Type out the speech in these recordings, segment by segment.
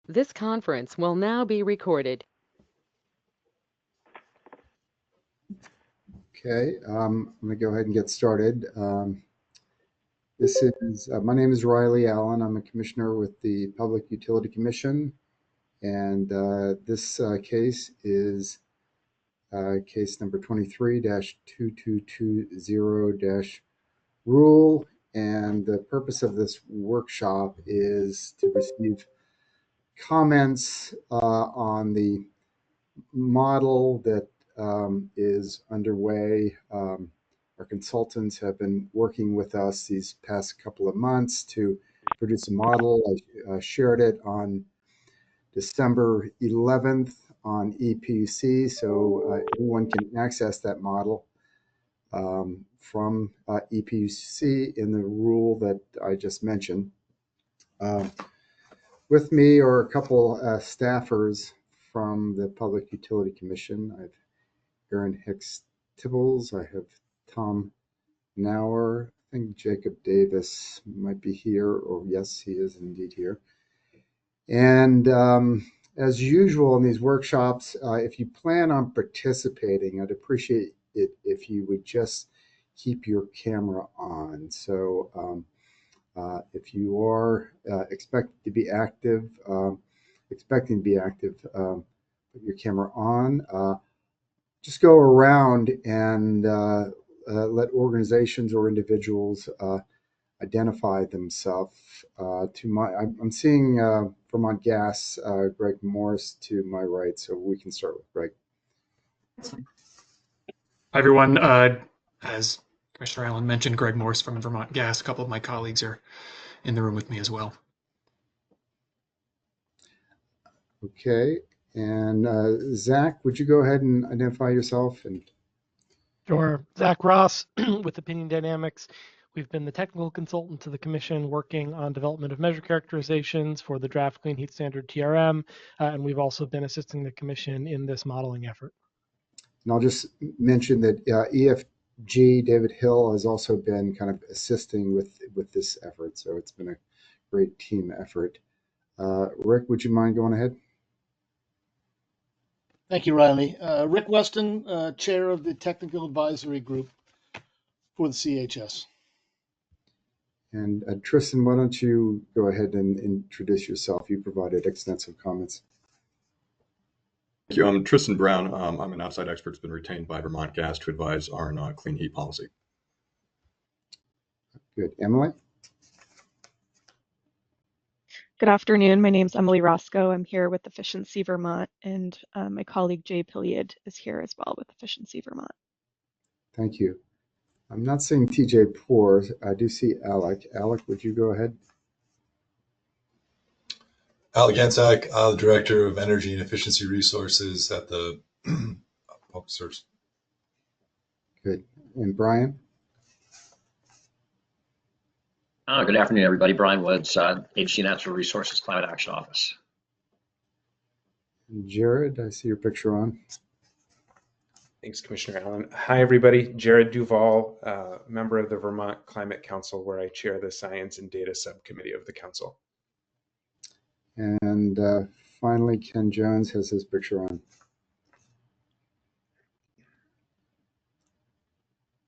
This conference will now be recorded. Okay, I'm going to go ahead and get started. My name is Riley Allen. I'm a commissioner with the Public Utility Commission, and this case is case number 23-2220-rule. And the purpose of this workshop is to receive comments on the model that is underway. Our consultants have been working with us these past couple of months to produce a model. I shared it on December 11th on EPC, so anyone can access that model from EPC in the rule that I just mentioned. With me are a couple staffers from the Public Utility Commission. I have Aaron Hicks Tibbles. I have Tom Nauer. I think Jacob Davis might be here, or yes, he is indeed here. And as usual in these workshops, if you plan on participating, I'd appreciate it if you would just keep your camera on. So if you are expecting to be active, put your camera on. Just go around and let organizations or individuals identify themselves. I'm seeing Vermont Gas, Greg Morris to my right, so we can start with Greg. Hi, everyone. As Commissioner Allen mentioned, Greg Morse from Vermont Gas. A couple of my colleagues are in the room with me as well. Okay. And Zach, would you go ahead and identify yourself? Sure. Zach Ross with Opinion Dynamics. We've been the technical consultant to the Commission working on development of measure characterizations for the draft Clean Heat Standard TRM, and we've also been assisting the Commission in this modeling effort. And I'll just mention that EFG, David Hill, has also been kind of assisting with this effort, so it's been a great team effort. Rick, would you mind going ahead? Thank you, Riley. Rick Weston, Chair of the Technical Advisory Group for the CHS. And Tristan, why don't you go ahead and introduce yourself? You provided extensive comments. Thank you. I'm Tristan Brown. I'm an outside expert who's been retained by Vermont Gas to advise on clean heat policy. Good. Emily? Good afternoon. My name is Emily Roscoe. I'm here with Efficiency Vermont, and my colleague Jay Piliad is here as well with Efficiency Vermont. Thank you. I'm not seeing TJ Poor. I do see Alec. Alec, would you go ahead? Alec Antak, the Director of Energy and Efficiency Resources at the Public Service. Good. And Brian? Good afternoon, everybody. Brian Woods, Agency Natural Resources Climate Action Office. And Jared, I see your picture on. Thanks, Commissioner Allen. Hi, everybody. Jared Duval, member of the Vermont Climate Council, where I chair the Science and Data Subcommittee of the Council. And finally, Ken Jones has his picture on.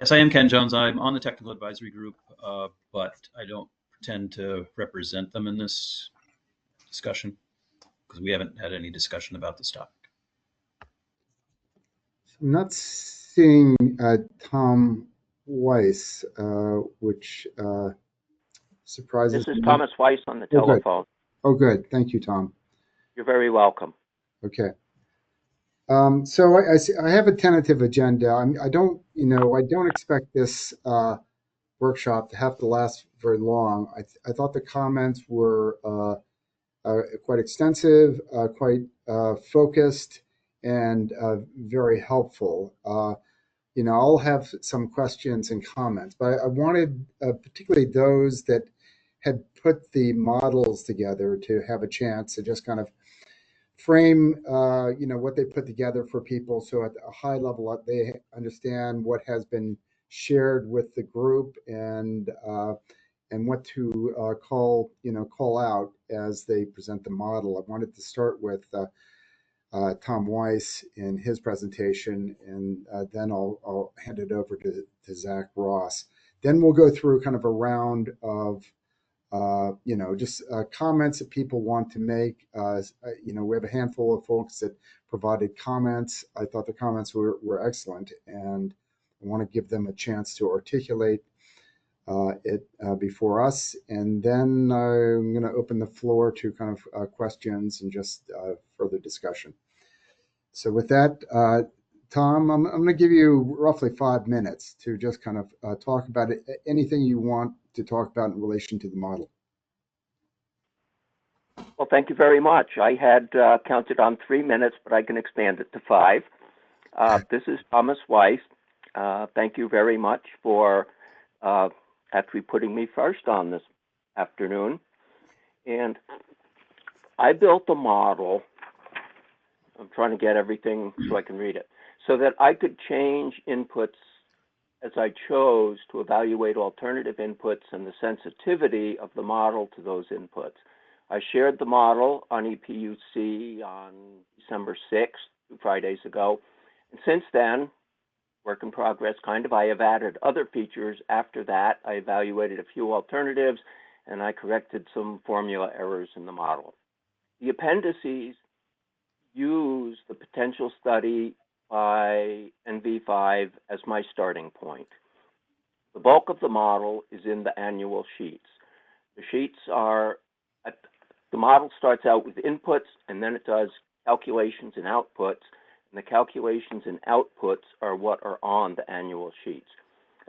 Yes, I am Ken Jones. I'm on the Technical Advisory Group, but I don't pretend to represent them in this discussion because we haven't had any discussion about this topic. I'm not seeing Tom Weiss, which surprises me. This is Thomas Weiss on the telephone. Oh, good. Thank you, Tom. You're very welcome. Okay. So I have a tentative agenda. I don't expect this workshop to have to last very long. I thought the comments were quite extensive, quite focused, and very helpful. I'll have some questions and comments, but I wanted particularly those that had put the models together to have a chance to just kind of frame, what they put together for people. So at a high level, they understand what has been shared with the group and and what to call out as they present the model. I wanted to start with Tom Weiss in his presentation, and then I'll hand it over to Zach Ross. Then we'll go through kind of a round of just comments that people want to make. We have a handful of folks that provided comments. I thought the comments were excellent, and I want to give them a chance to articulate it before us. And then I'm going to open the floor to kind of questions and just further discussion. So with that, Tom, I'm going to give you roughly 5 minutes to just kind of talk about anything you want to talk about in relation to the model. Well, thank you very much. I had counted on 3 minutes, but I can expand it to 5. This is Thomas Weiss. Thank you very much for actually putting me first on this afternoon. And I built a model. I'm trying to get everything so I can read it, so that I could change inputs as I chose to evaluate alternative inputs and the sensitivity of the model to those inputs. I shared the model on EPUC on December 6th, 2 Fridays ago. And since then, work in progress kind of, I have added other features after that. I evaluated a few alternatives and I corrected some formula errors in the model. The appendices use the potential study by NV5 as my starting point. The bulk of the model is in the annual sheets. The sheets are, the model starts out with inputs and then it does calculations and outputs. And the calculations and outputs are what are on the annual sheets.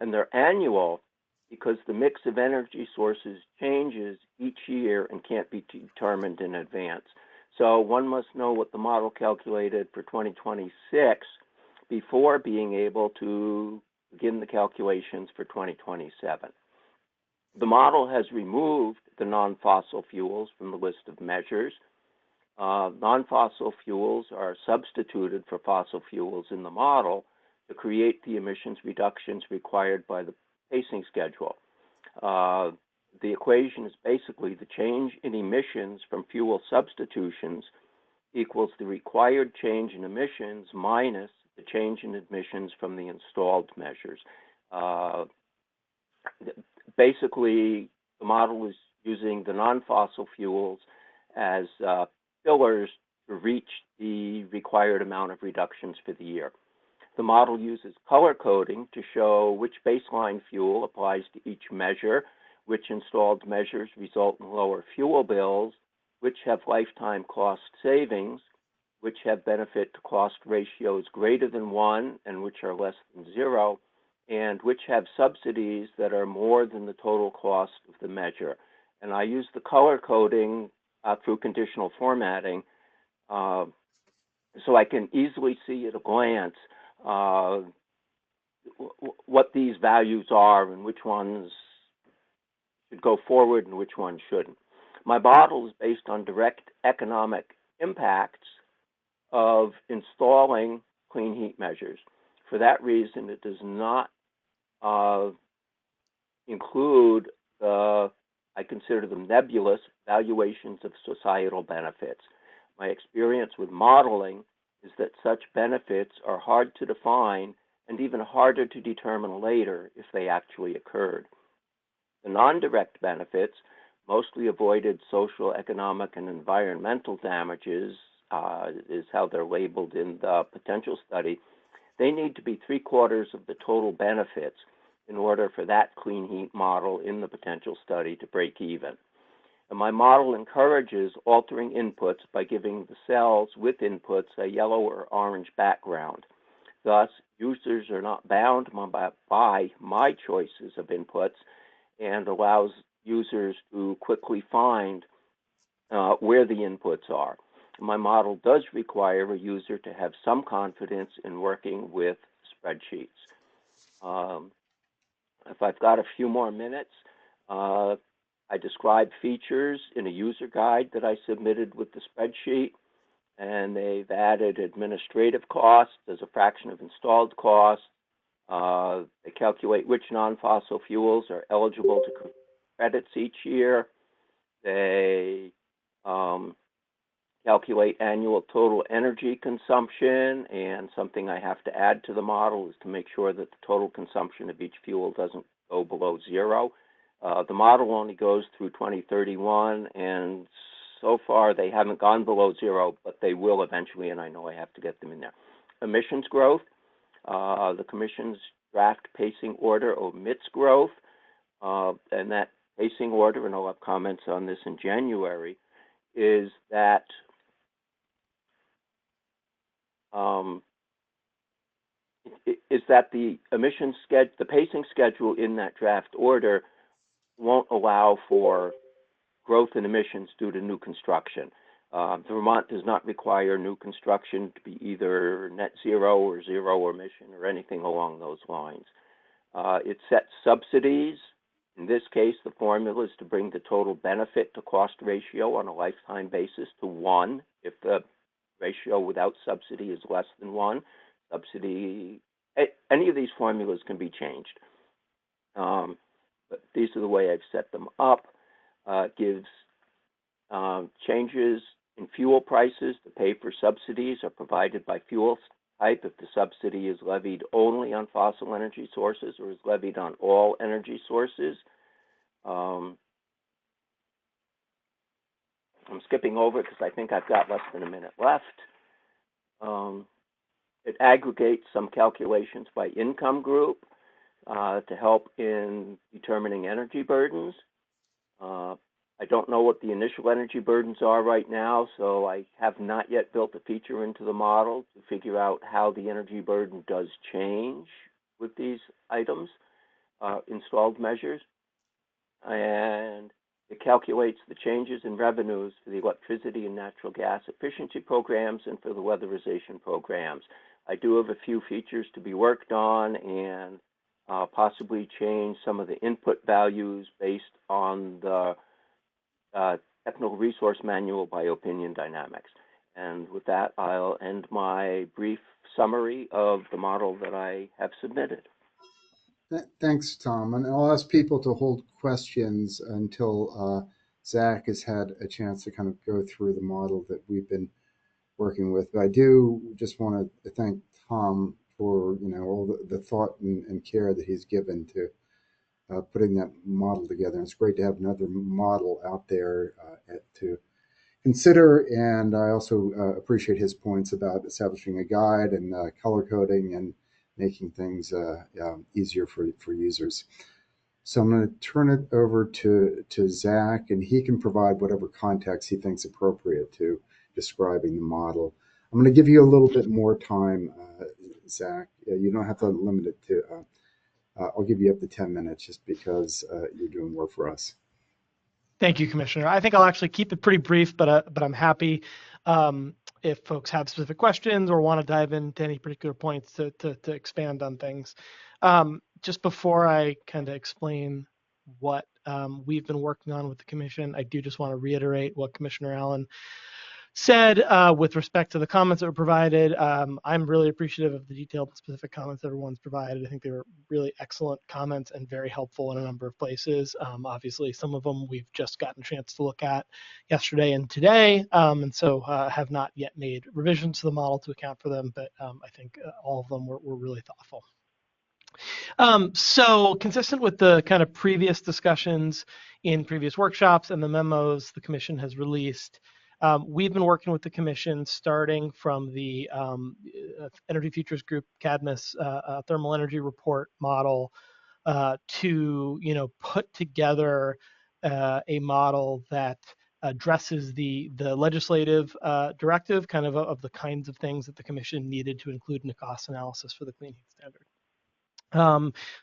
And they're annual because the mix of energy sources changes each year and can't be determined in advance. So one must know what the model calculated for 2026 before being able to begin the calculations for 2027. The model has removed the non-fossil fuels from the list of measures. Non-fossil fuels are substituted for fossil fuels in the model to create the emissions reductions required by the pacing schedule. The equation is basically the change in emissions from fuel substitutions equals the required change in emissions minus the change in emissions from the installed measures. Basically, the model is using the non-fossil fuels as pillars to reach the required amount of reductions for the year. The model uses color coding to show which baseline fuel applies to each measure, which installed measures result in lower fuel bills, which have lifetime cost savings, which have benefit to cost ratios greater than 1 and which are less than 0, and which have subsidies that are more than the total cost of the measure. And I use the color coding through conditional formatting so I can easily see at a glance what these values are and which ones should go forward and which ones shouldn't. My model is based on direct economic impacts of installing clean heat measures. For that reason, it does not include I consider them nebulous valuations of societal benefits. My experience with modeling is that such benefits are hard to define and even harder to determine later if they actually occurred. The non-direct benefits, mostly avoided social, economic, and environmental damages, is how they're labeled in the potential study. They need to be 3/4 of the total benefits in order for that clean heat model in the potential study to break even. And my model encourages altering inputs by giving the cells with inputs a yellow or orange background. Thus, users are not bound by my choices of inputs and allows users to quickly find where the inputs are. My model does require a user to have some confidence in working with spreadsheets. If I've got a few more minutes, I describe features in a user guide that I submitted with the spreadsheet, and they've added administrative costs as a fraction of installed costs. They calculate which non-fossil fuels are eligible to credits each year. They calculate annual total energy consumption, and something I have to add to the model is to make sure that the total consumption of each fuel doesn't go below zero. The model only goes through 2031, and so far they haven't gone below zero, but they will eventually, and I know I have to get them in there. Emissions growth, the Commission's draft pacing order omits growth, and that pacing order, and I'll have comments on this in January, is that the the pacing schedule in that draft order won't allow for growth in emissions due to new construction. Vermont does not require new construction to be either net zero or zero emission or anything along those lines. It sets subsidies. In this case, the formula is to bring the total benefit to cost ratio on a lifetime basis to 1. If the ratio without subsidy is less than 1, subsidy, any of these formulas can be changed. But these are the way I've set them up. Gives changes in fuel prices. The pay for subsidies are provided by fuel type if the subsidy is levied only on fossil energy sources or is levied on all energy sources. I'm skipping over because I think I've got less than a minute left. It aggregates some calculations by income group to help in determining energy burdens. I don't know what the initial energy burdens are right now, so I have not yet built a feature into the model to figure out how the energy burden does change with these items, installed measures. And it calculates the changes in revenues for the electricity and natural gas efficiency programs and for the weatherization programs. I do have a few features to be worked on and possibly change some of the input values based on the Technical Resource Manual by Opinion Dynamics. And with that, I'll end my brief summary of the model that I have submitted. Thanks, Tom. And I'll ask people to hold questions until Zach has had a chance to kind of go through the model that we've been working with. But I do just want to thank Tom for all the thought and care that he's given to putting that model together. And it's great to have another model out there to consider. And I also appreciate his points about establishing a guide and color coding and making things easier for users. So I'm going to turn it over to Zach, and he can provide whatever context he thinks appropriate to describing the model. I'm going to give you a little bit more time, Zach. You don't have to limit it to, I'll give you up to 10 minutes just because you're doing work for us. Thank you, Commissioner. I think I'll actually keep it pretty brief, but I'm happy if folks have specific questions or want to dive into any particular points to expand on things. Just before I kind of explain what we've been working on with the Commission, I do just want to reiterate what Commissioner Allen said with respect to the comments that were provided. I'm really appreciative of the detailed and specific comments that everyone's provided. I think they were really excellent comments and very helpful in a number of places. Obviously, some of them we've just gotten a chance to look at yesterday and today, and so have not yet made revisions to the model to account for them, but I think all of them were really thoughtful. So consistent with the kind of previous discussions in previous workshops and the memos the Commission has released, we've been working with the Commission starting from the Energy Futures Group Cadmus thermal energy report model to put together a model that addresses the legislative directive kind of the kinds of things that the Commission needed to include in a cost analysis for the Clean Heat Standard.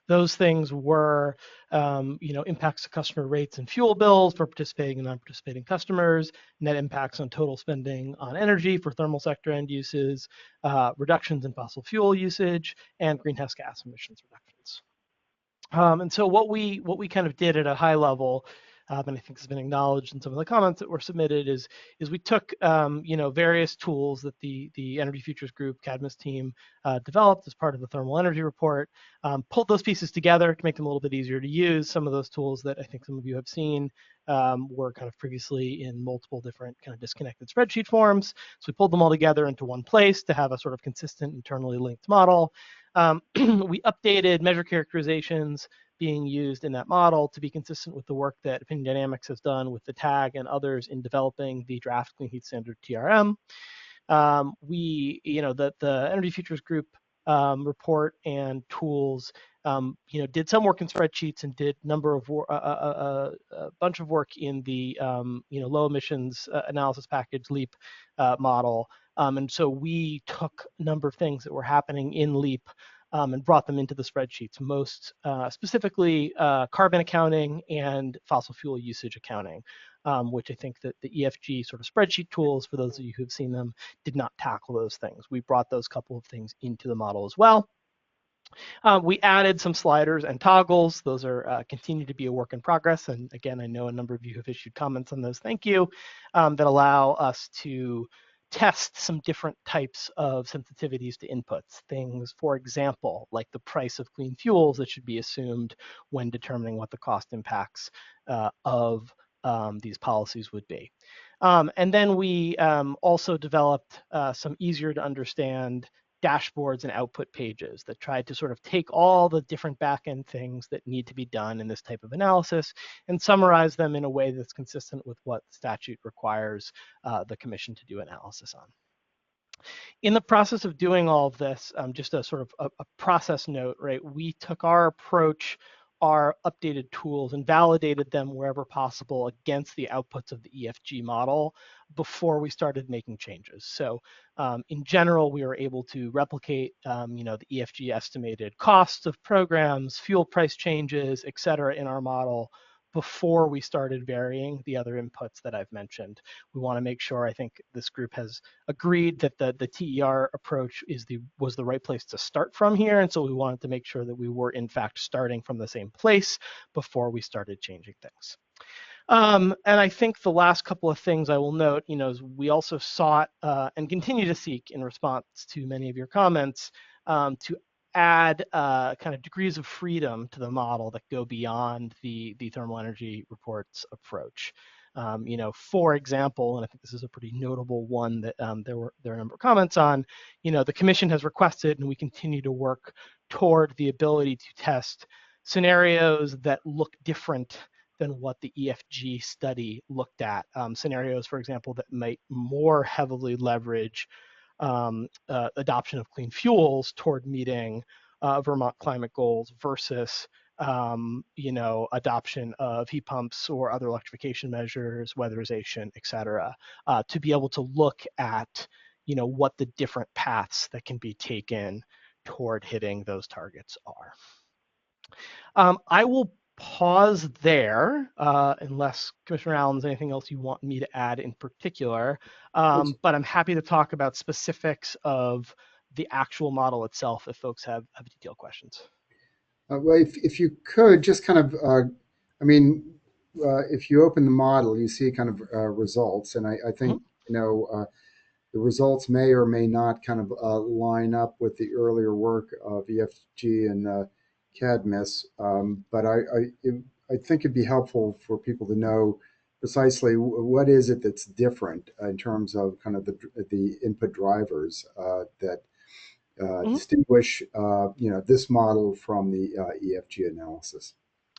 Those things were, impacts to customer rates and fuel bills for participating and non-participating customers, net impacts on total spending on energy for thermal sector end uses, reductions in fossil fuel usage, and greenhouse gas emissions reductions. And so what we kind of did at a high level and I think this has been acknowledged in some of the comments that were submitted, is we took various tools that the Energy Futures Group Cadmus team developed as part of the thermal energy report, pulled those pieces together to make them a little bit easier to use. Some of those tools that I think some of you have seen were kind of previously in multiple different kind of disconnected spreadsheet forms. So we pulled them all together into one place to have a sort of consistent internally linked model. We updated measure characterizations being used in that model to be consistent with the work that Opinion Dynamics has done with the TAG and others in developing the draft Clean Heat Standard TRM. The Energy Futures Group report and tools did some work in spreadsheets and did a bunch of work in the low emissions analysis package LEAP model. And so we took a number of things that were happening in LEAP and brought them into the spreadsheets, most specifically carbon accounting and fossil fuel usage accounting, which I think that the EFG sort of spreadsheet tools, for those of you who've seen them, did not tackle those things. We brought those couple of things into the model as well. We added some sliders and toggles. Those are continue to be a work in progress. And again, I know a number of you have issued comments on those. Thank you. That allow us to test some different types of sensitivities to inputs. Things, for example, like the price of clean fuels that should be assumed when determining what the cost impacts of these policies would be. And then we also developed some easier to understand dashboards and output pages that tried to sort of take all the different back-end things that need to be done in this type of analysis and summarize them in a way that's consistent with what the statute requires the commission to do analysis on. In the process of doing all of this, just a sort of a process note, right? We took our approach, our updated tools, and validated them wherever possible against the outputs of the EFG model before we started making changes. So in general, we were able to replicate the EFG estimated costs of programs, fuel price changes, et cetera, in our model before we started varying the other inputs that I've mentioned. We want to make sure, I think this group has agreed that the TER approach was the right place to start from here. And so we wanted to make sure that we were in fact starting from the same place before we started changing things. And I think the last couple of things I will note, is we also sought and continue to seek in response to many of your comments to add kind of degrees of freedom to the model that go beyond the thermal energy reports approach. For example, and I think this is a pretty notable one that there are a number of comments on, the commission has requested, and we continue to work toward the ability to test scenarios that look different than what the EFG study looked at. Scenarios, for example, that might more heavily leverage adoption of clean fuels toward meeting Vermont climate goals versus adoption of heat pumps or other electrification measures, weatherization, et cetera, to be able to look at what the different paths that can be taken toward hitting those targets are. I will pause there unless Commissioner Allen has anything else you want me to add in particular, but I'm happy to talk about specifics of the actual model itself if folks have detailed questions. Well, if you could just kind of, if you open the model, you see kind of results, and I think, the results may or may not kind of line up with the earlier work of EFG and Cadmus, but I think it'd be helpful for people to know precisely what is it that's different in terms of kind of the input drivers that distinguish this model from the EFG analysis.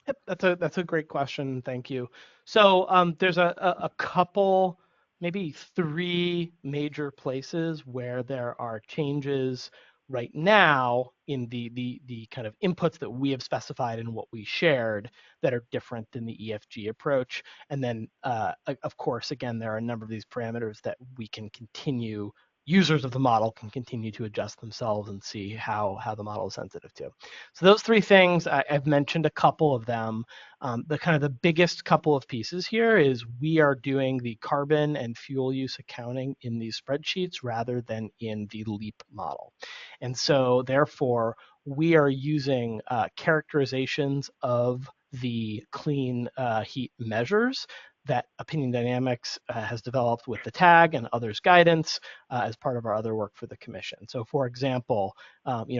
Yep, that's a great question. Thank you. So there's a couple, maybe 3 major places where there are changes right now in the kind of inputs that we have specified in what we shared that are different than the EFG approach. And then, of course, again, there are a number of these parameters that we can continue, users of the model can continue to adjust themselves and see how the model is sensitive to. So those 3 things, I've mentioned a couple of them. The biggest couple of pieces here is we are doing the carbon and fuel use accounting in these spreadsheets rather than in the LEAP model. And so therefore, we are using characterizations of the clean heat measures that Opinion Dynamics has developed with the tag and others' guidance as part of our other work for the commission. So for example,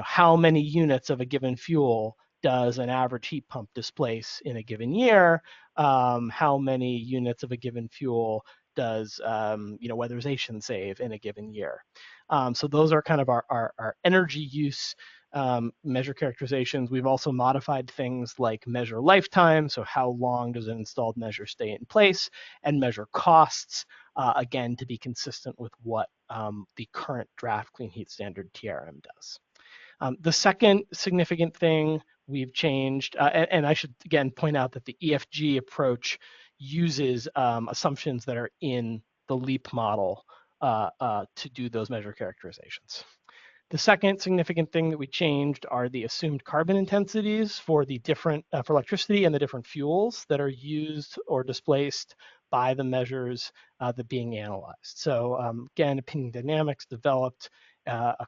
how many units of a given fuel does an average heat pump displace in a given year? How many units of a given fuel does weatherization save in a given year? So those are kind of our energy use measure characterizations. We've also modified things like measure lifetime, so how long does an installed measure stay in place, and measure costs, again, to be consistent with what the current draft Clean Heat Standard TRM does. The second significant thing we've changed, and I should again point out that the EFG approach uses assumptions that are in the LEAP model to do those measure characterizations. The second significant thing that we changed are the assumed carbon intensities for the different for electricity and the different fuels that are used or displaced by the measures that are being analyzed. So again, Opinion Dynamics developed a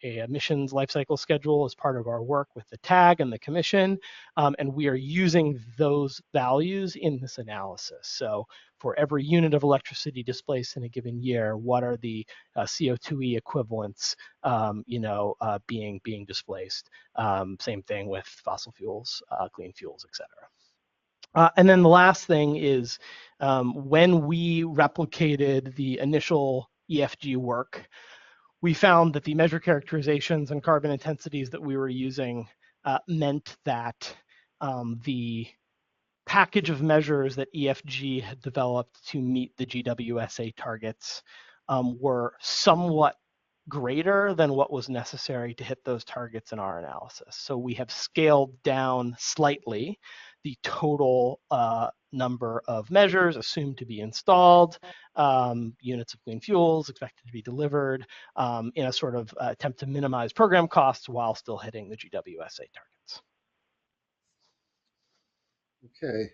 emissions life cycle schedule as part of our work with the tag and the commission, and we are using those values in this analysis. So for every unit of electricity displaced in a given year, what are the CO2e equivalents, being displaced? Same thing with fossil fuels, clean fuels, et cetera. And then the last thing is when we replicated the initial EFG work, we found that the measure characterizations and carbon intensities that we were using meant that the package of measures that EFG had developed to meet the GWSA targets were somewhat greater than what was necessary to hit those targets in our analysis. So we have scaled down slightly the total number of measures assumed to be installed, units of clean fuels expected to be delivered in a sort of attempt to minimize program costs while still hitting the GWSA targets. Okay,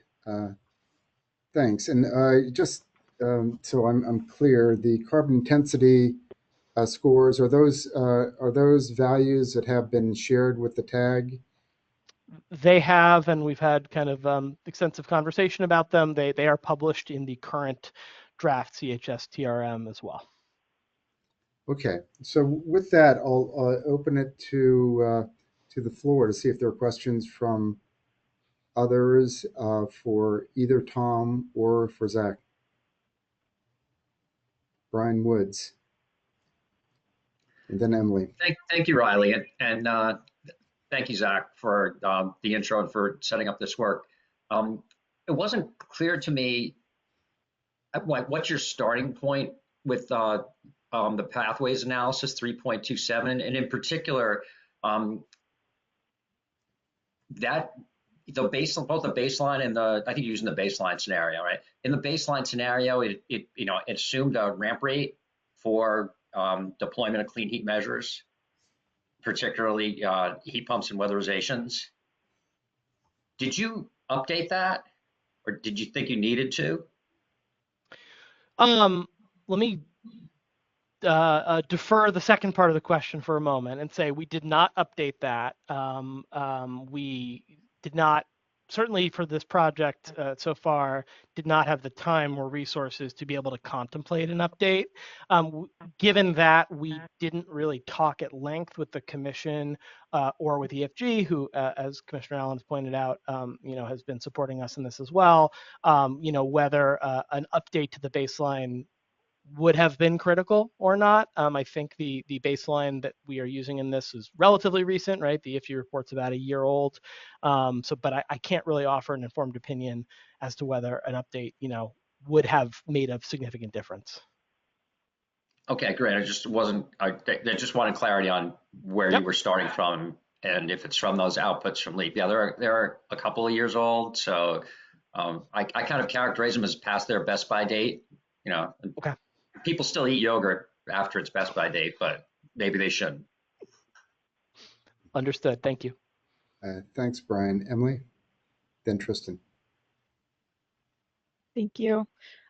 thanks. And just so I'm clear, the carbon intensity scores, are those values that have been shared with the tag? They have, and we've had kind of extensive conversation about them. They are published in the current draft CHS TRM as well. Okay, so with that, I'll open it to the floor to see if there are questions from others for either Tom or for Zach. Brian Woods, and then Emily. Thank you, Riley, and thank you, Zach, for the intro and for setting up this work. It wasn't clear to me what's your starting point with the pathways analysis 3.27, and in particular, that the baseline, both the baseline and I think you're using the baseline scenario, right? In the baseline scenario, it assumed a ramp rate for deployment of clean heat measures, particularly heat pumps and weatherizations. Did you update that, or did you think you needed to? Let me defer the second part of the question for a moment and say we did not update that. We did not, certainly for this project so far, did not have the time or resources to be able to contemplate an update. Given that we didn't really talk at length with the commission or with EFG, who, as Commissioner Allen has pointed out, has been supporting us in this as well, whether an update to the baseline would have been critical or not. I think the baseline that we are using in this is relatively recent, right? The IFG report's about a year old. But I can't really offer an informed opinion as to whether an update, would have made a significant difference. Okay, great. I just wanted clarity on where you were starting from, and if it's from those outputs from LEAP. Yeah, they're a couple of years old, so I kind of characterize them as past their best by date. Okay. People still eat yogurt after its best by date, but maybe they shouldn't. Understood. Thank you. Thanks, Brian. Emily, then Tristan. Thank you.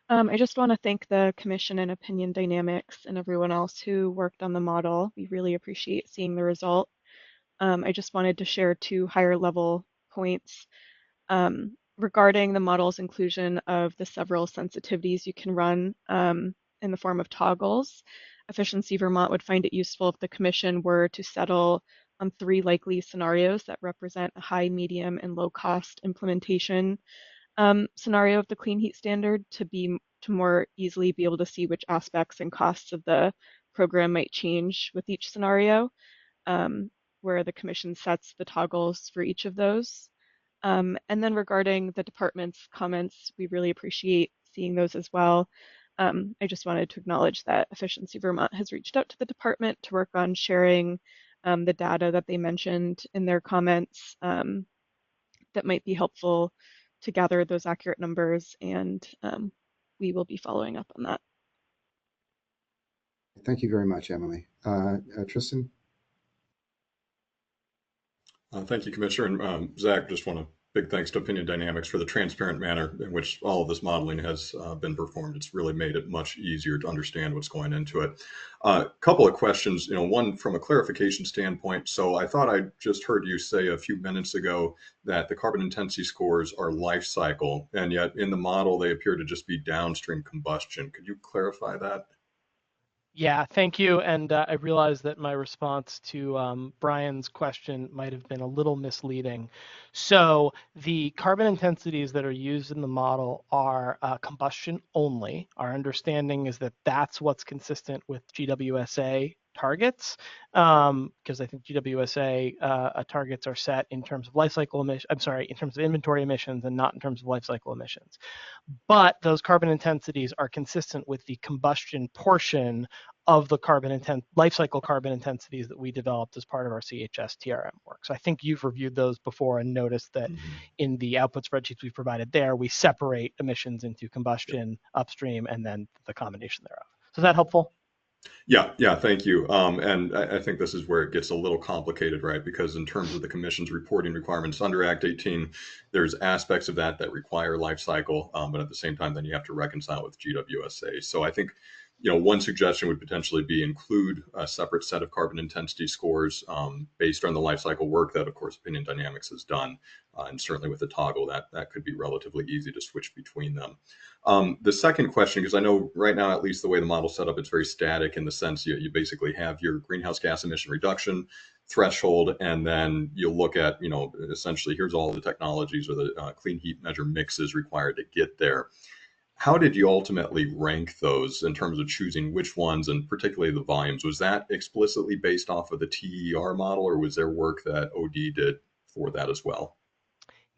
I just want to thank the Commission and Opinion Dynamics and everyone else who worked on the model. We really appreciate seeing the result. I just wanted to share 2 higher level points. Regarding the model's inclusion of the several sensitivities you can run in the form of toggles, Efficiency Vermont would find it useful if the Commission were to settle on 3 likely scenarios that represent a high, medium, and low cost implementation scenario of the clean heat standard to more easily be able to see which aspects and costs of the program might change with each scenario, where the Commission sets the toggles for each of those. And then regarding the department's comments, we really appreciate seeing those as well. I just wanted to acknowledge that Efficiency Vermont has reached out to the department to work on sharing the data that they mentioned in their comments that might be helpful to gather those accurate numbers, and we will be following up on that. Thank you very much, Emily. Tristan? Thank you, Commissioner. And Zach, just want to big thanks to Opinion Dynamics for the transparent manner in which all of this modeling has been performed. It's really made it much easier to understand what's going into it. A couple of questions, one from a clarification standpoint. So I thought I just heard you say a few minutes ago that the carbon intensity scores are life cycle, and yet in the model, they appear to just be downstream combustion. Could you clarify that? Yeah, thank you. And I realize that my response to Brian's question might have been a little misleading. So the carbon intensities that are used in the model are combustion only. Our understanding is that that's what's consistent with GWSA targets, because I think GWSA targets are set in terms of life cycle emissions. I'm sorry, in terms of inventory emissions and not in terms of life cycle emissions. But those carbon intensities are consistent with the combustion portion of the life cycle carbon intensities that we developed as part of our CHS TRM work. So I think you've reviewed those before and noticed that in the output spreadsheets we provided there, we separate emissions into combustion, upstream, and then the combination thereof. So is that helpful? Yeah, thank you. And I think this is where it gets a little complicated, right? Because in terms of the Commission's reporting requirements under Act 18, there's aspects of that require life cycle, but at the same time, then you have to reconcile with GWSA. So I think, one suggestion would potentially be include a separate set of carbon intensity scores based on the life cycle work that, of course, Opinion Dynamics has done. And certainly with the toggle, that could be relatively easy to switch between them. The second question, because I know right now, at least the way the model's set up, it's very static in the sense you basically have your greenhouse gas emission reduction threshold, and then you look at, essentially here's all the technologies or the clean heat measure mixes required to get there. How did you ultimately rank those in terms of choosing which ones, and particularly the volumes? Was that explicitly based off of the TER model, or was there work that OD did for that as well?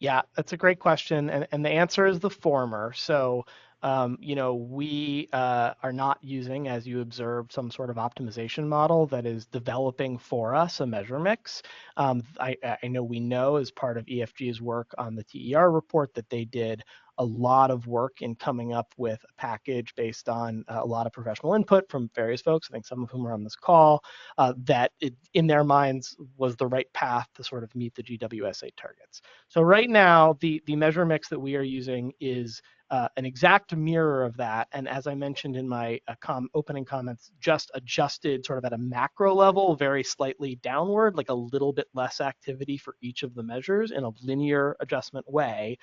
Yeah, that's a great question. And the answer is the former. So, we are not using, as you observed, some sort of optimization model that is developing for us a measure mix. I know we know as part of EFG's work on the TER report that they did a lot of work in coming up with a package based on a lot of professional input from various folks, I think some of whom are on this call, that in their minds was the right path to sort of meet the GWSA targets. So right now, the measure mix that we are using is an exact mirror of that. And as I mentioned in my opening comments, just adjusted sort of at a macro level, very slightly downward, like a little bit less activity for each of the measures in a linear adjustment way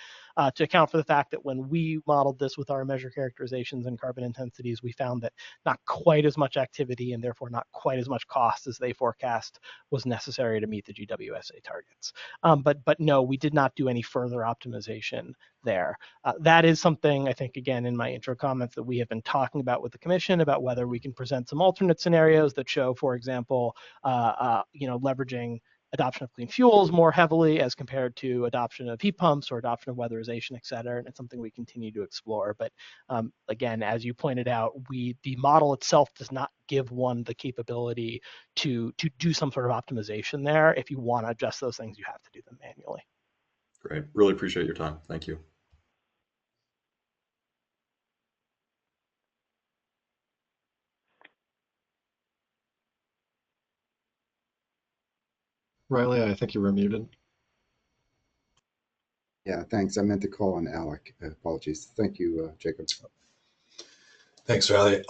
to account for the fact that when we modeled this with our measure characterizations and carbon intensities, we found that not quite as much activity and therefore not quite as much cost as they forecast was necessary to meet the GWSA targets. But no, we did not do any further optimization there. That is something I think, again, in my intro comments that we have been talking about with the Commission about whether we can present some alternate scenarios that show, for example, leveraging adoption of clean fuels more heavily as compared to adoption of heat pumps or adoption of weatherization, et cetera. And it's something we continue to explore. But again, as you pointed out, the model itself does not give one the capability to do some sort of optimization there. If you want to adjust those things, you have to do them manually. Great. Really appreciate your time. Thank you. Riley, I think you were muted. Yeah, thanks. I meant to call on Alec. Apologies. Thank you, Jacob. Thanks, Riley.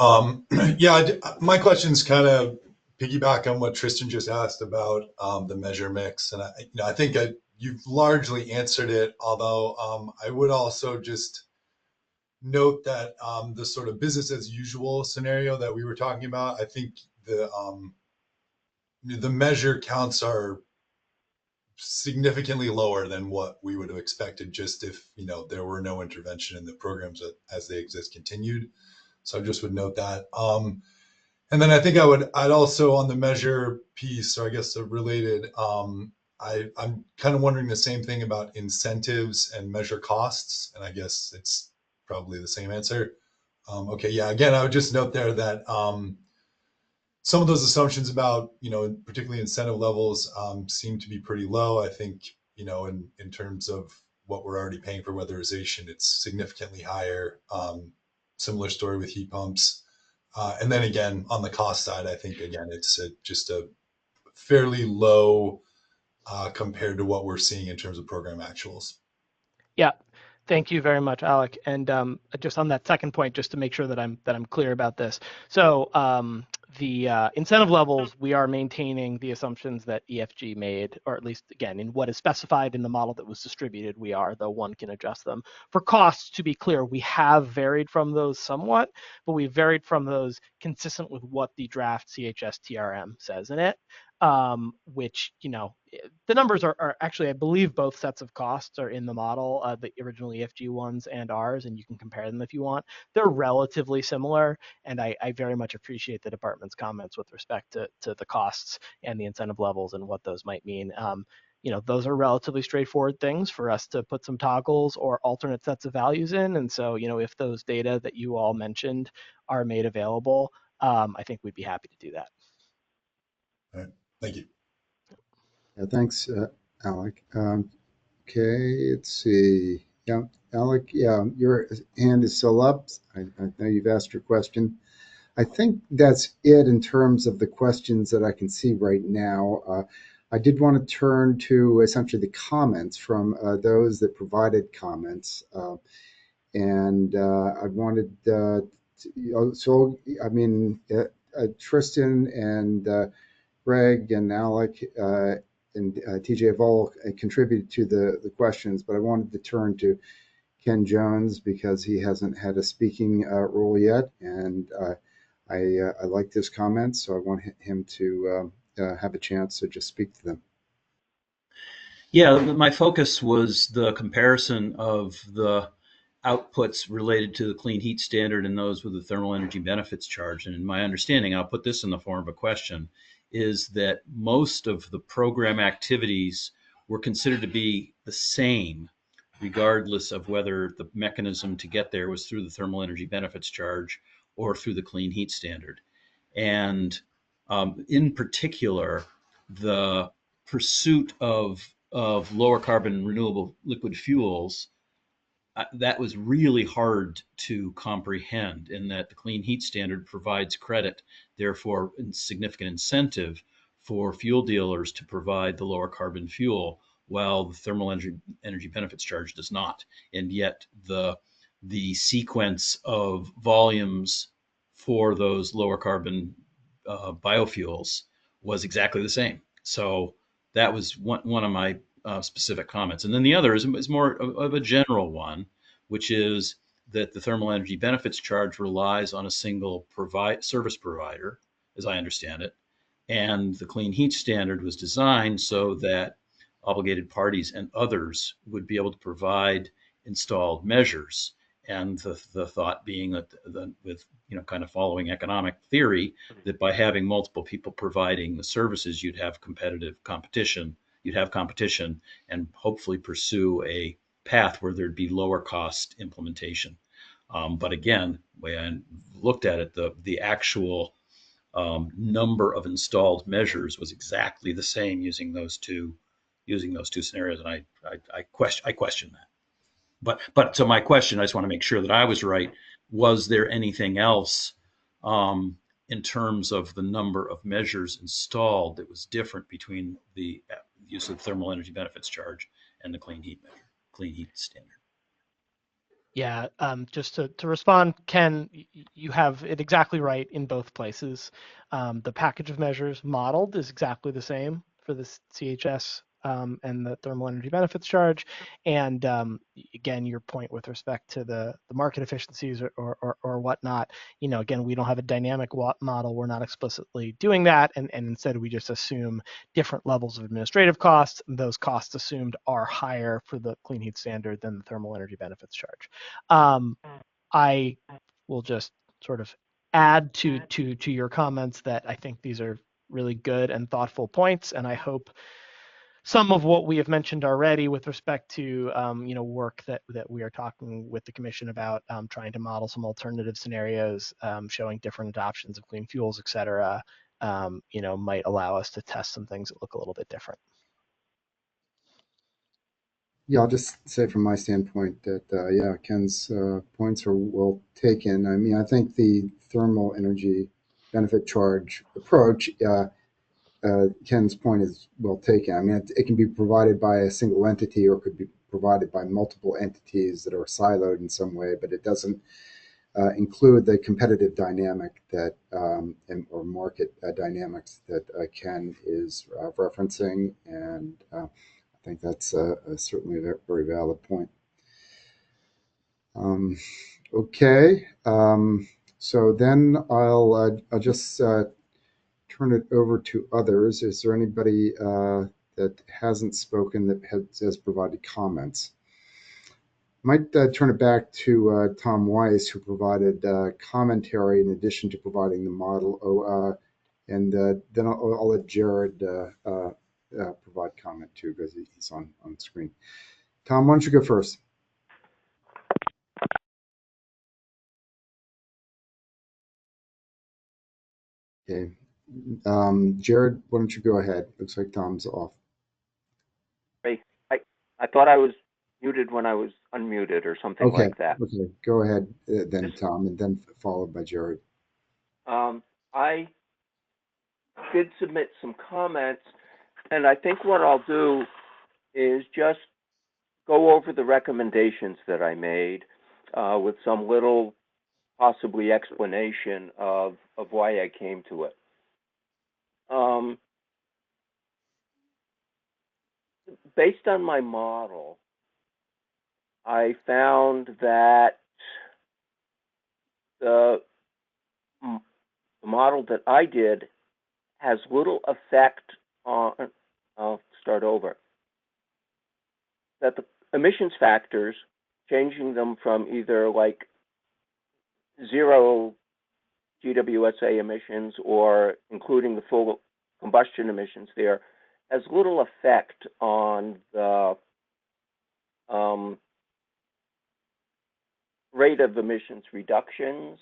My questions kind of piggyback on what Tristan just asked about the measure mix. And I think you've largely answered it, although I would also just note that the sort of business as usual scenario that we were talking about, I think the measure counts are significantly lower than what we would have expected just if there were no intervention in the programs as they exist continued. So I just would note that. And then I think I'd also on the measure piece, or I guess a related, I'm kind of wondering the same thing about incentives and measure costs, and I guess it's probably the same answer. Okay, yeah. Again, I would just note there that some of those assumptions about particularly incentive levels seem to be pretty low. I think in terms of what we're already paying for weatherization, it's significantly higher. Similar story with heat pumps. And then again, on the cost side, I think again it's just a fairly low compared to what we're seeing in terms of program actuals. Yeah, thank you very much, Alec. And just on that second point, just to make sure that I'm clear about this. So the incentive levels, we are maintaining the assumptions that EFG made, or at least again in what is specified in the model that was distributed. We are, though one can adjust them. For costs, to be clear, we have varied from those somewhat, but we varied from those consistent with what the draft CHS TRM says in it. Which, the numbers are actually, I believe both sets of costs are in the model, the original EFG ones and ours, and you can compare them if you want. They're relatively similar, and I very much appreciate the department's comments with respect to the costs and the incentive levels and what those might mean. Those are relatively straightforward things for us to put some toggles or alternate sets of values in. And so, if those data that you all mentioned are made available, I think we'd be happy to do that. All right. Thank you. Thanks, Alec. Okay, let's see. Yeah, Alec, your hand is still up. I know you've asked your question. I think that's it in terms of the questions that I can see right now. I did want to turn to essentially the comments from those that provided comments. And I wanted Tristan and Greg and Alec and TJ have all contributed to the questions, but I wanted to turn to Ken Jones because he hasn't had a speaking role yet, and I liked his comments, so I want him to have a chance to just speak to them. Yeah, my focus was the comparison of the outputs related to the clean heat standard and those with the thermal energy benefits charge. And in my understanding, I'll put this in the form of a question, is that most of the program activities were considered to be the same, regardless of whether the mechanism to get there was through the thermal energy benefits charge or through the clean heat standard. And in particular, the pursuit of lower carbon renewable liquid fuels, that was really hard to comprehend, in that the clean heat standard provides credit, therefore significant incentive for fuel dealers to provide the lower carbon fuel, while the thermal energy benefits charge does not. And yet the sequence of volumes for those lower carbon biofuels was exactly the same. So that was one of my specific comments. And then the other is more of a general one, which is that the thermal energy benefits charge relies on a single service provider, as I understand it. And the clean heat standard was designed so that obligated parties and others would be able to provide installed measures. And the thought being that with kind of following economic theory, that by having multiple people providing the services, you'd have competition, and hopefully pursue a path where there'd be lower cost implementation. But again, the way I looked at it, the actual number of installed measures was exactly the same using those two scenarios, and I question that. But so my question, I just want to make sure that I was right. Was there anything else in terms of the number of measures installed that was different between the use of the thermal energy benefits charge and the clean heat standard? Yeah, just to respond, Ken, you have it exactly right in both places. The package of measures modeled is exactly the same for the CHS and the thermal energy benefits charge. And again, your point with respect to the market efficiencies or whatnot, again, we don't have a dynamic model. We're not explicitly doing that. And instead, we just assume different levels of administrative costs. Those costs assumed are higher for the clean heat standard than the thermal energy benefits charge. I will just sort of add to your comments that I think these are really good and thoughtful points, and I hope some of what we have mentioned already with respect to work that we are talking with the commission about, trying to model some alternative scenarios, showing different adoptions of clean fuels, et cetera, might allow us to test some things that look a little bit different. Yeah, I'll just say from my standpoint that, yeah, Ken's points are well taken. I mean, I think the thermal energy benefit charge approach, Ken's point is well taken. I mean, it can be provided by a single entity or could be provided by multiple entities that are siloed in some way, but it doesn't include the competitive dynamic that or market dynamics that Ken is referencing, and I think that's certainly a very valid point. Okay, so then I'll just turn it over to others. Is there anybody that hasn't spoken that has provided comments? Might turn it back to Tom Weiss, who provided commentary in addition to providing the model. And then I'll let Jared provide comment too, because he's on the screen. Tom, why don't you go first? Okay. Jared, why don't you go ahead? Looks like Tom's off. I thought I was muted when I was unmuted or something like that. Okay, go ahead then, Tom, and then followed by Jared. I did submit some comments, and I think what I'll do is just go over the recommendations that I made with some little possibly explanation of why I came to it. Based on my model, I found that the model that I did has little effect on, I'll start over, that the emissions factors, changing them from either like 0 GWSA emissions or including the full combustion emissions there, has little effect on the rate of emissions reductions.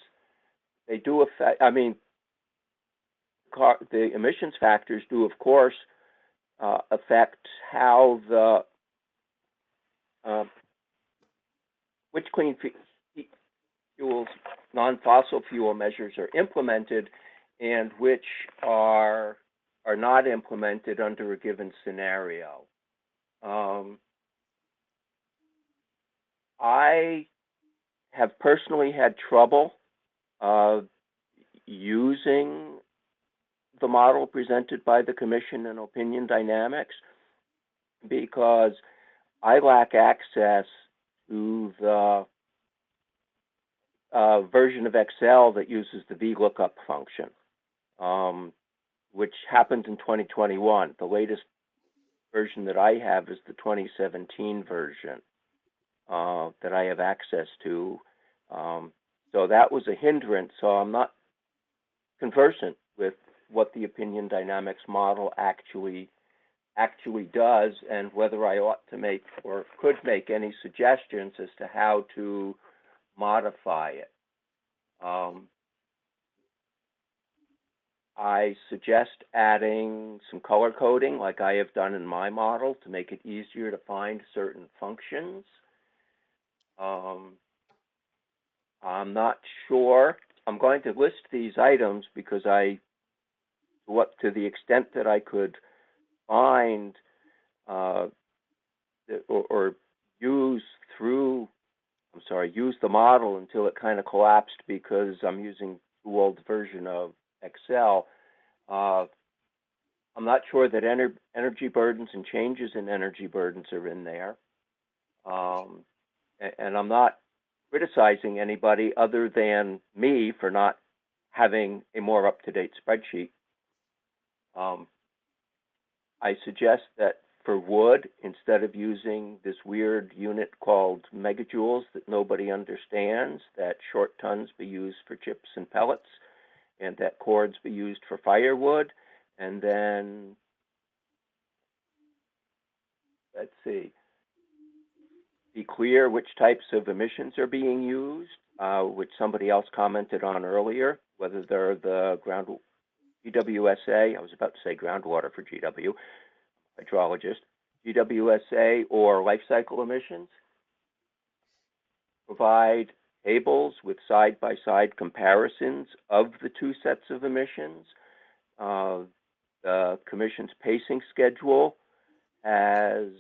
They do affect, I mean, the emissions factors do, of course, affect how the which clean fuels, non-fossil fuel measures are implemented and which are not implemented under a given scenario. I have personally had trouble using the model presented by the Commission in Opinion Dynamics because I lack access to the version of Excel that uses the VLOOKUP function, which happened in 2021. The latest version that I have is the 2017 version that I have access to. So that was a hindrance. So I'm not conversant with what the Opinion Dynamics model actually does and whether I ought to make or could make any suggestions as to how to modify it. I suggest adding some color coding like I have done in my model to make it easier to find certain functions. I'm not sure. I'm going to list these items because to the extent that I could find or use the model until it kind of collapsed because I'm using too old version of Excel. I'm not sure that energy burdens and changes in energy burdens are in there. And I'm not criticizing anybody other than me for not having a more up-to-date spreadsheet. I suggest that for wood, instead of using this weird unit called megajoules that nobody understands, that short tons be used for chips and pellets, and that cords be used for firewood. And then, let's see, be clear which types of emissions are being used, which somebody else commented on earlier, whether they're the GWSA, I was about to say groundwater for GW, hydrologist, GWSA or life cycle emissions. Provide tables with side-by-side comparisons of the two sets of emissions. The Commission's pacing schedule is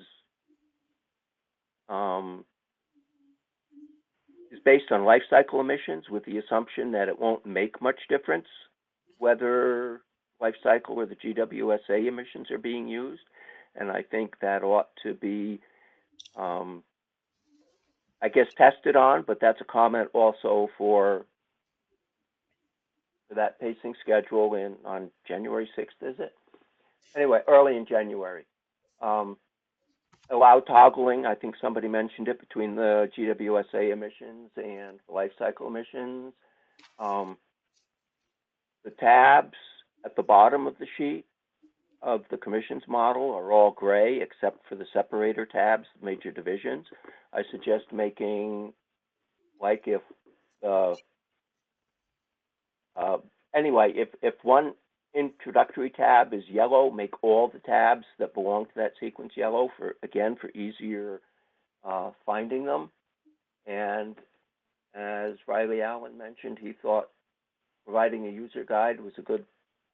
based on life cycle emissions with the assumption that it won't make much difference whether life cycle or the GWSA emissions are being used. And I think that ought to be, I guess, tested on, but that's a comment also for that pacing schedule on January 6th, is it? Anyway, early in January. Allow toggling, I think somebody mentioned it, between the GWSA emissions and the life cycle emissions. The tabs at the bottom of the sheet of the Commission's model are all gray except for the separator tabs, major divisions. I suggest making, like if, anyway, if one introductory tab is yellow, make all the tabs that belong to that sequence yellow for easier finding them. And as Riley Allen mentioned, he thought providing a user guide was a good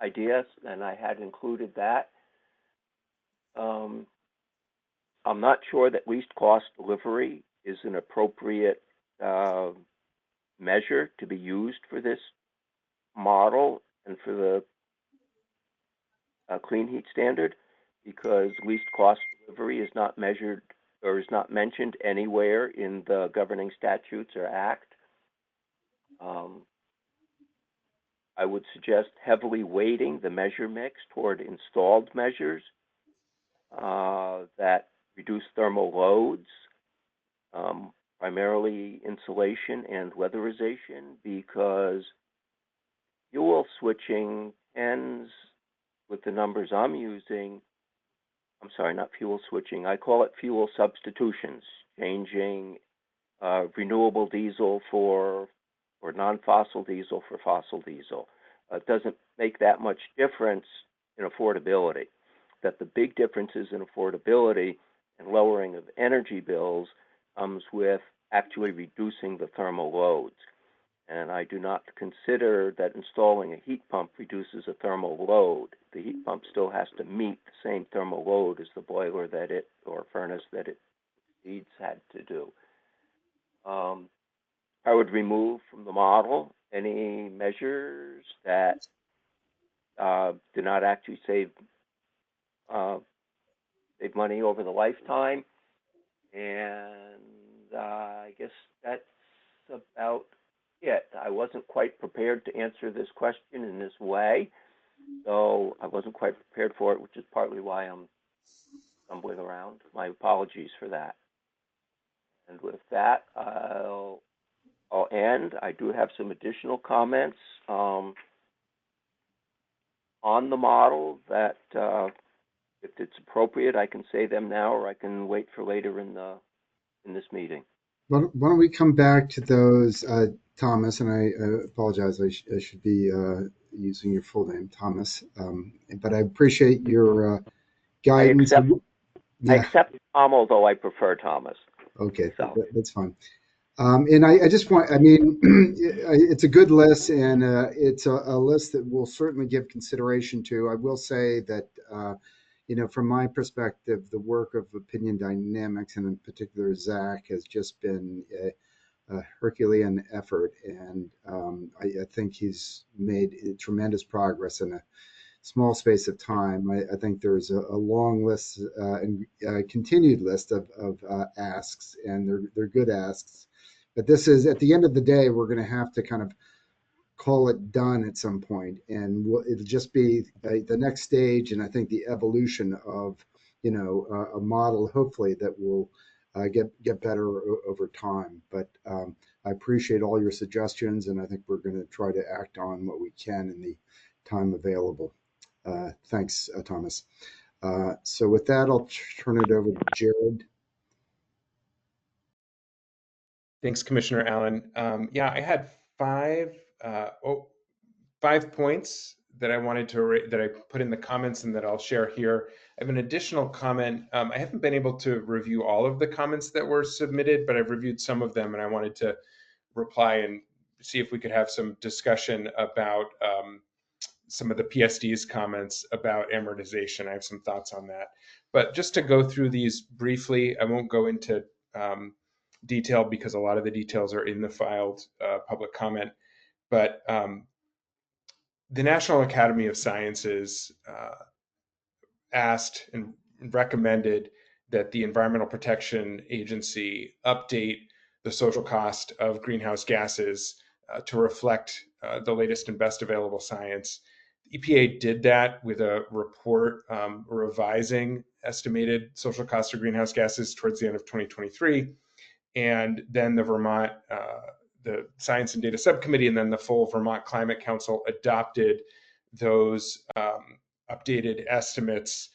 idea, and I had included that. I'm not sure that least cost delivery is an appropriate measure to be used for this model and for the clean heat standard, because least cost delivery is not measured or is not mentioned anywhere in the governing statutes or act. I would suggest heavily weighting the measure mix toward installed measures that reduce thermal loads, primarily insulation and weatherization, because fuel switching tends, with the numbers I'm using, I'm sorry, not fuel switching, I call it fuel substitutions, changing renewable diesel or non-fossil diesel for fossil diesel. It doesn't make that much difference in affordability. That the big differences in affordability and lowering of energy bills comes with actually reducing the thermal loads. And I do not consider that installing a heat pump reduces a thermal load. The heat pump still has to meet the same thermal load as the boiler that it, or furnace that it needs had to do. I would remove from the model any measures that do not actually save money over the lifetime. And I guess that's about it. I wasn't quite prepared to answer this question in this way, so I wasn't quite prepared for it, which is partly why I'm stumbling around. My apologies for that. And with that, I'll end. I do have some additional comments on the model that, if it's appropriate, I can say them now, or I can wait for later in this meeting. Why don't we come back to those, Thomas, and I apologize, I should be using your full name, Thomas, but I appreciate your guidance. I accept Tom, although I prefer Thomas. Okay, so that's fine. And I just want, I mean, it's a good list, and it's a list that we'll certainly give consideration to. I will say that, you know, from my perspective, the work of Opinion Dynamics, and in particular Zach, has just been a Herculean effort, and I think he's made tremendous progress in a small space of time. I think there's a long list and continued list of asks, and they're good asks. But this is, at the end of the day, we're going to have to kind of call it done at some point, and it'll just be the next stage, and I think the evolution of a model, hopefully, that will get better over time. But I appreciate all your suggestions, and I think we're going to try to act on what we can in the time available. Thanks, Thomas. So with that, I'll turn it over to Jared. Thanks, Commissioner Allen. Yeah, I had five points that I wanted to that I put in the comments and that I'll share here. I have an additional comment. I haven't been able to review all of the comments that were submitted, but I've reviewed some of them, and I wanted to reply and see if we could have some discussion about some of the PSD's comments about amortization. I have some thoughts on that. But just to go through these briefly, I won't go into detail because a lot of the details are in the filed public comment. But the National Academy of Sciences asked and recommended that the Environmental Protection Agency update the social cost of greenhouse gases to reflect the latest and best available science. The EPA did that with a report revising estimated social cost of greenhouse gases towards the end of 2023. And then the Vermont, the Science and Data Subcommittee, and then the full Vermont Climate Council adopted those updated estimates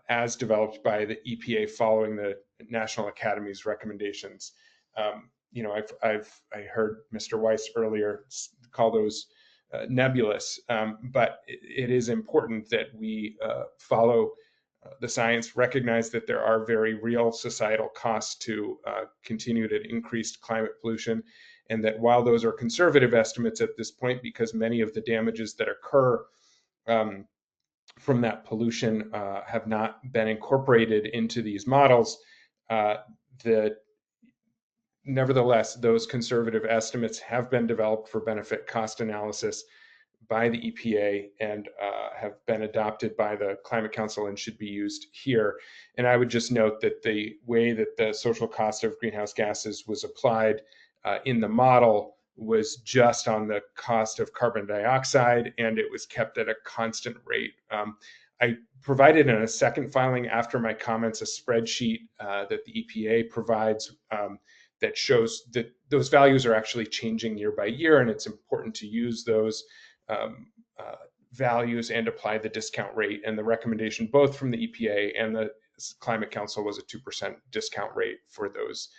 as developed by the EPA following the National Academy's recommendations. I heard Mr. Weiss earlier call those nebulous, but it is important that we follow the science, recognize that there are very real societal costs to continued and increased climate pollution, and that while those are conservative estimates at this point, because many of the damages that occur from that pollution have not been incorporated into these models, that nevertheless, those conservative estimates have been developed for benefit cost analysis by the EPA and have been adopted by the Climate Council and should be used here. And I would just note that the way that the social cost of greenhouse gases was applied in the model was just on the cost of carbon dioxide, and it was kept at a constant rate. I provided in a second filing after my comments a spreadsheet that the EPA provides that shows that those values are actually changing year by year, and it's important to use those values and apply the discount rate. And the recommendation both from the EPA and the Climate Council was a 2% discount rate for those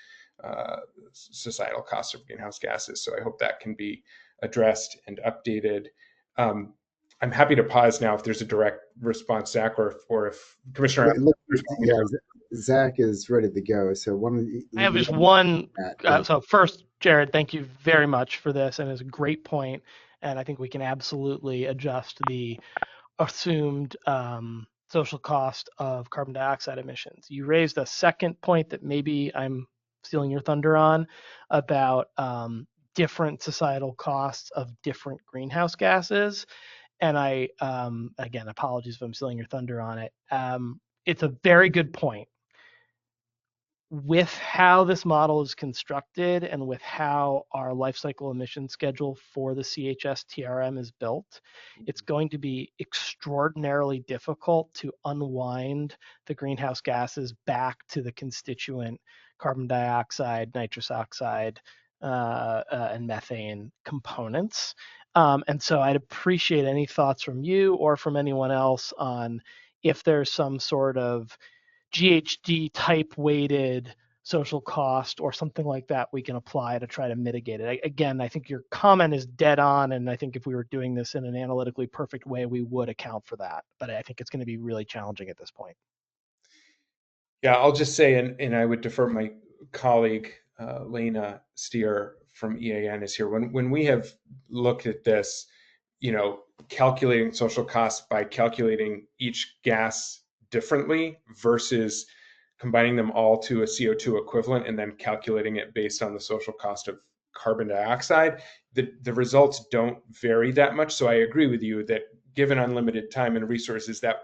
societal costs of greenhouse gases. So I hope that can be addressed and updated. I'm happy to pause now if there's a direct response, Zach, or if Commissioner. Yeah, Zach is ready to go. So I have just one. So first, Jared, thank you very much for this, and it's a great point. And I think we can absolutely adjust the assumed social cost of carbon dioxide emissions. You raised a second point that maybe I'm stealing your thunder on about different societal costs of different greenhouse gases. And I, again, apologies if I'm stealing your thunder on it. It's a very good point. With how this model is constructed and with how our life cycle emission schedule for the CHS TRM is built, it's going to be extraordinarily difficult to unwind the greenhouse gases back to the constituent carbon dioxide, nitrous oxide, and methane components. And so I'd appreciate any thoughts from you or from anyone else on if there's some sort of GHG type weighted social cost or something like that we can apply to try to mitigate it. Again, I think your comment is dead on, and I think if we were doing this in an analytically perfect way, we would account for that. But I think it's going to be really challenging at this point. Yeah, I'll just say, and I would defer my colleague, Lena Steer from EAN is here. When we have looked at this, calculating social costs by calculating each gas differently versus combining them all to a CO2 equivalent and then calculating it based on the social cost of carbon dioxide, the results don't vary that much. So I agree with you that given unlimited time and resources, that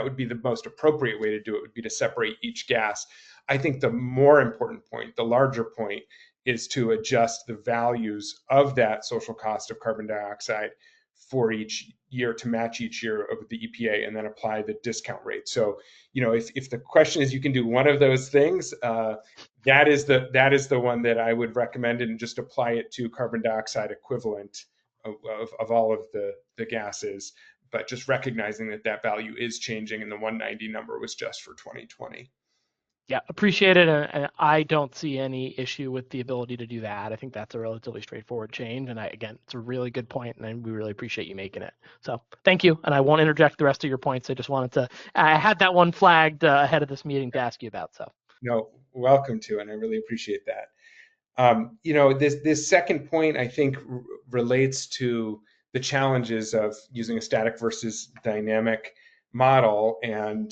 would be the most appropriate way to do it, would be to separate each gas. I think the more important point, the larger point, is to adjust the values of that social cost of carbon dioxide for each year to match each year of the EPA, and then apply the discount rate. So, if the question is you can do one of those things, that is the one that I would recommend, and just apply it to carbon dioxide equivalent of all of the gases, but just recognizing that value is changing, and the 190 number was just for 2020. Yeah, appreciate it. And I don't see any issue with the ability to do that. I think that's a relatively straightforward change. And again, it's a really good point, and we really appreciate you making it. So thank you. And I won't interject the rest of your points. I just wanted I had that one flagged ahead of this meeting to ask you about. So no, welcome to, and I really appreciate that. This second point, I think, relates to the challenges of using a static versus dynamic model, and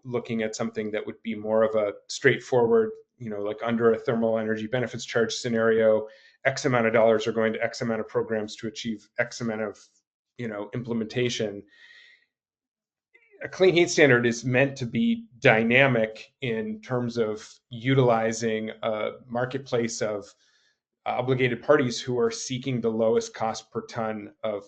looking at something that would be more of a straightforward, like under a thermal energy benefits charge scenario, X amount of dollars are going to X amount of programs to achieve X amount of, implementation. A clean heat standard is meant to be dynamic in terms of utilizing a marketplace of obligated parties who are seeking the lowest cost per ton of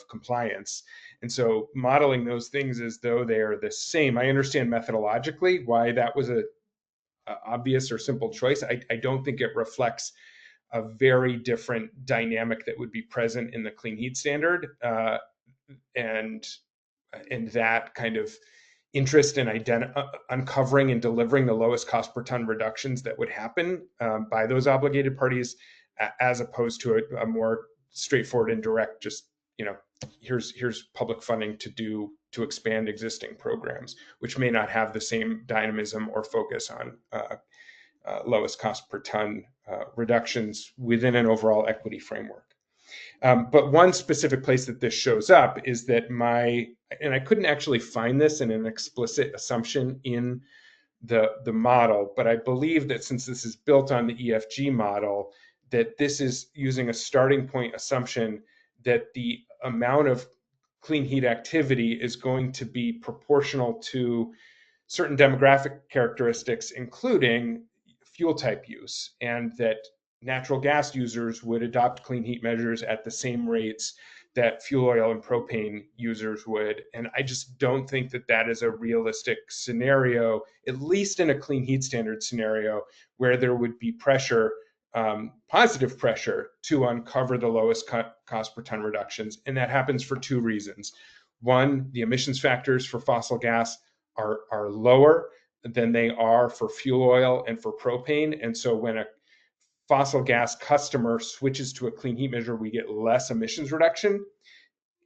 compliance. And so modeling those things as though they are the same, I understand methodologically why that was a obvious or simple choice. I don't think it reflects a very different dynamic that would be present in the clean heat standard, and that kind of interest in uncovering and delivering the lowest cost per ton reductions that would happen by those obligated parties, as opposed to a more straightforward and direct, just here's public funding to expand existing programs, which may not have the same dynamism or focus on lowest cost per ton reductions within an overall equity framework. But one specific place that this shows up is that and I couldn't actually find this in an explicit assumption in the model, but I believe that since this is built on the EFG model, that this is using a starting point assumption that the amount of clean heat activity is going to be proportional to certain demographic characteristics, including fuel type use, and that natural gas users would adopt clean heat measures at the same rates that fuel oil and propane users would. And I just don't think that is a realistic scenario, at least in a clean heat standard scenario, where there would be pressure, positive pressure, to uncover the lowest cost per ton reductions. And that happens for two reasons. One, the emissions factors for fossil gas are lower than they are for fuel oil and for propane. And so when a fossil gas customer switches to a clean heat measure, we get less emissions reduction.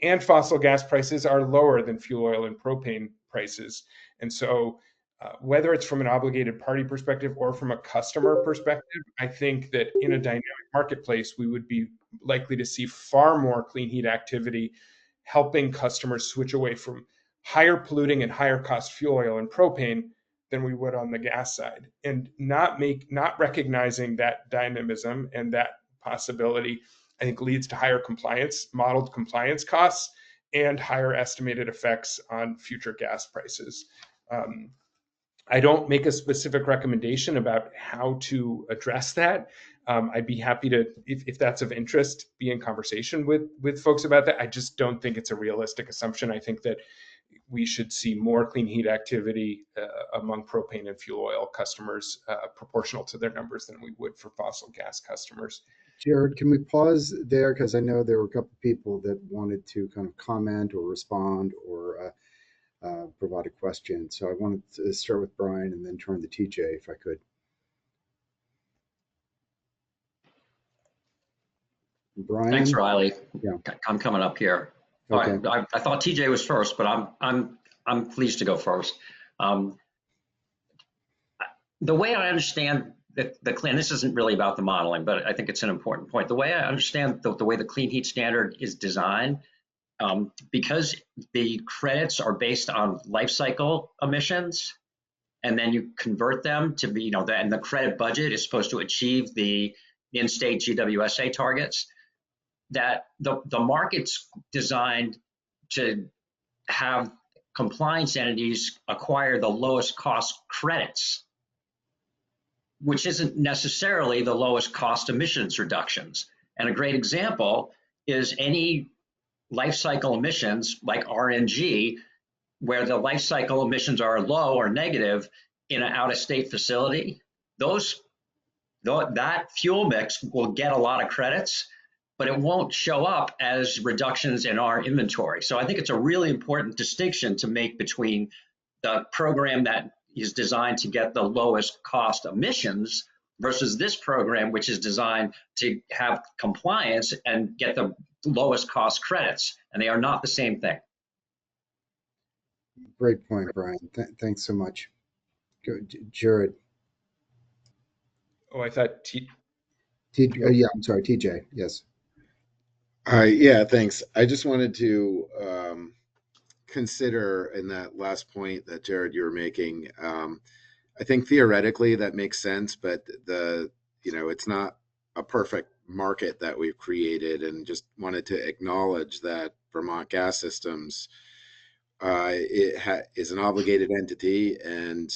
And fossil gas prices are lower than fuel oil and propane prices. And so whether it's from an obligated party perspective or from a customer perspective, I think that in a dynamic marketplace, we would be likely to see far more clean heat activity, helping customers switch away from higher polluting and higher cost fuel oil and propane than we would on the gas side, and not recognizing that dynamism and that possibility, I think, leads to higher modeled compliance costs and higher estimated effects on future gas prices. I don't make a specific recommendation about how to address that. I'd be happy to, if that's of interest, be in conversation with folks about that. I just don't think it's a realistic assumption. I think that we should see more clean heat activity among propane and fuel oil customers proportional to their numbers than we would for fossil gas customers. Jared, can we pause there? Because I know there were a couple of people that wanted to kind of comment or respond or provide a question. So I wanted to start with Brian and then turn to TJ if I could. Brian? Thanks, Riley. Yeah. I'm coming up here. Okay. I thought TJ was first, but I'm pleased to go first. The way I understand the clean, this isn't really about the modeling, but I think it's an important point. The way I understand the way the clean heat standard is designed, because the credits are based on life cycle emissions, and then you convert them to be, and the credit budget is supposed to achieve the in-state GWSA targets, that the market's designed to have compliance entities acquire the lowest cost credits, which isn't necessarily the lowest cost emissions reductions. And a great example is any life cycle emissions like RNG, where the life cycle emissions are low or negative in an out-of-state facility. That fuel mix will get a lot of credits, but it won't show up as reductions in our inventory. So I think it's a really important distinction to make between the program that is designed to get the lowest cost emissions versus this program, which is designed to have compliance and get the lowest cost credits. And they are not the same thing. Great point, Brian. Thanks so much. Jared. Oh, I thought yeah, I'm sorry, TJ. Yes. Yeah, thanks. I just wanted to consider in that last point that Jared, you were making. I think theoretically that makes sense, but it's not a perfect market that we've created, and just wanted to acknowledge that Vermont Gas Systems is an obligated entity and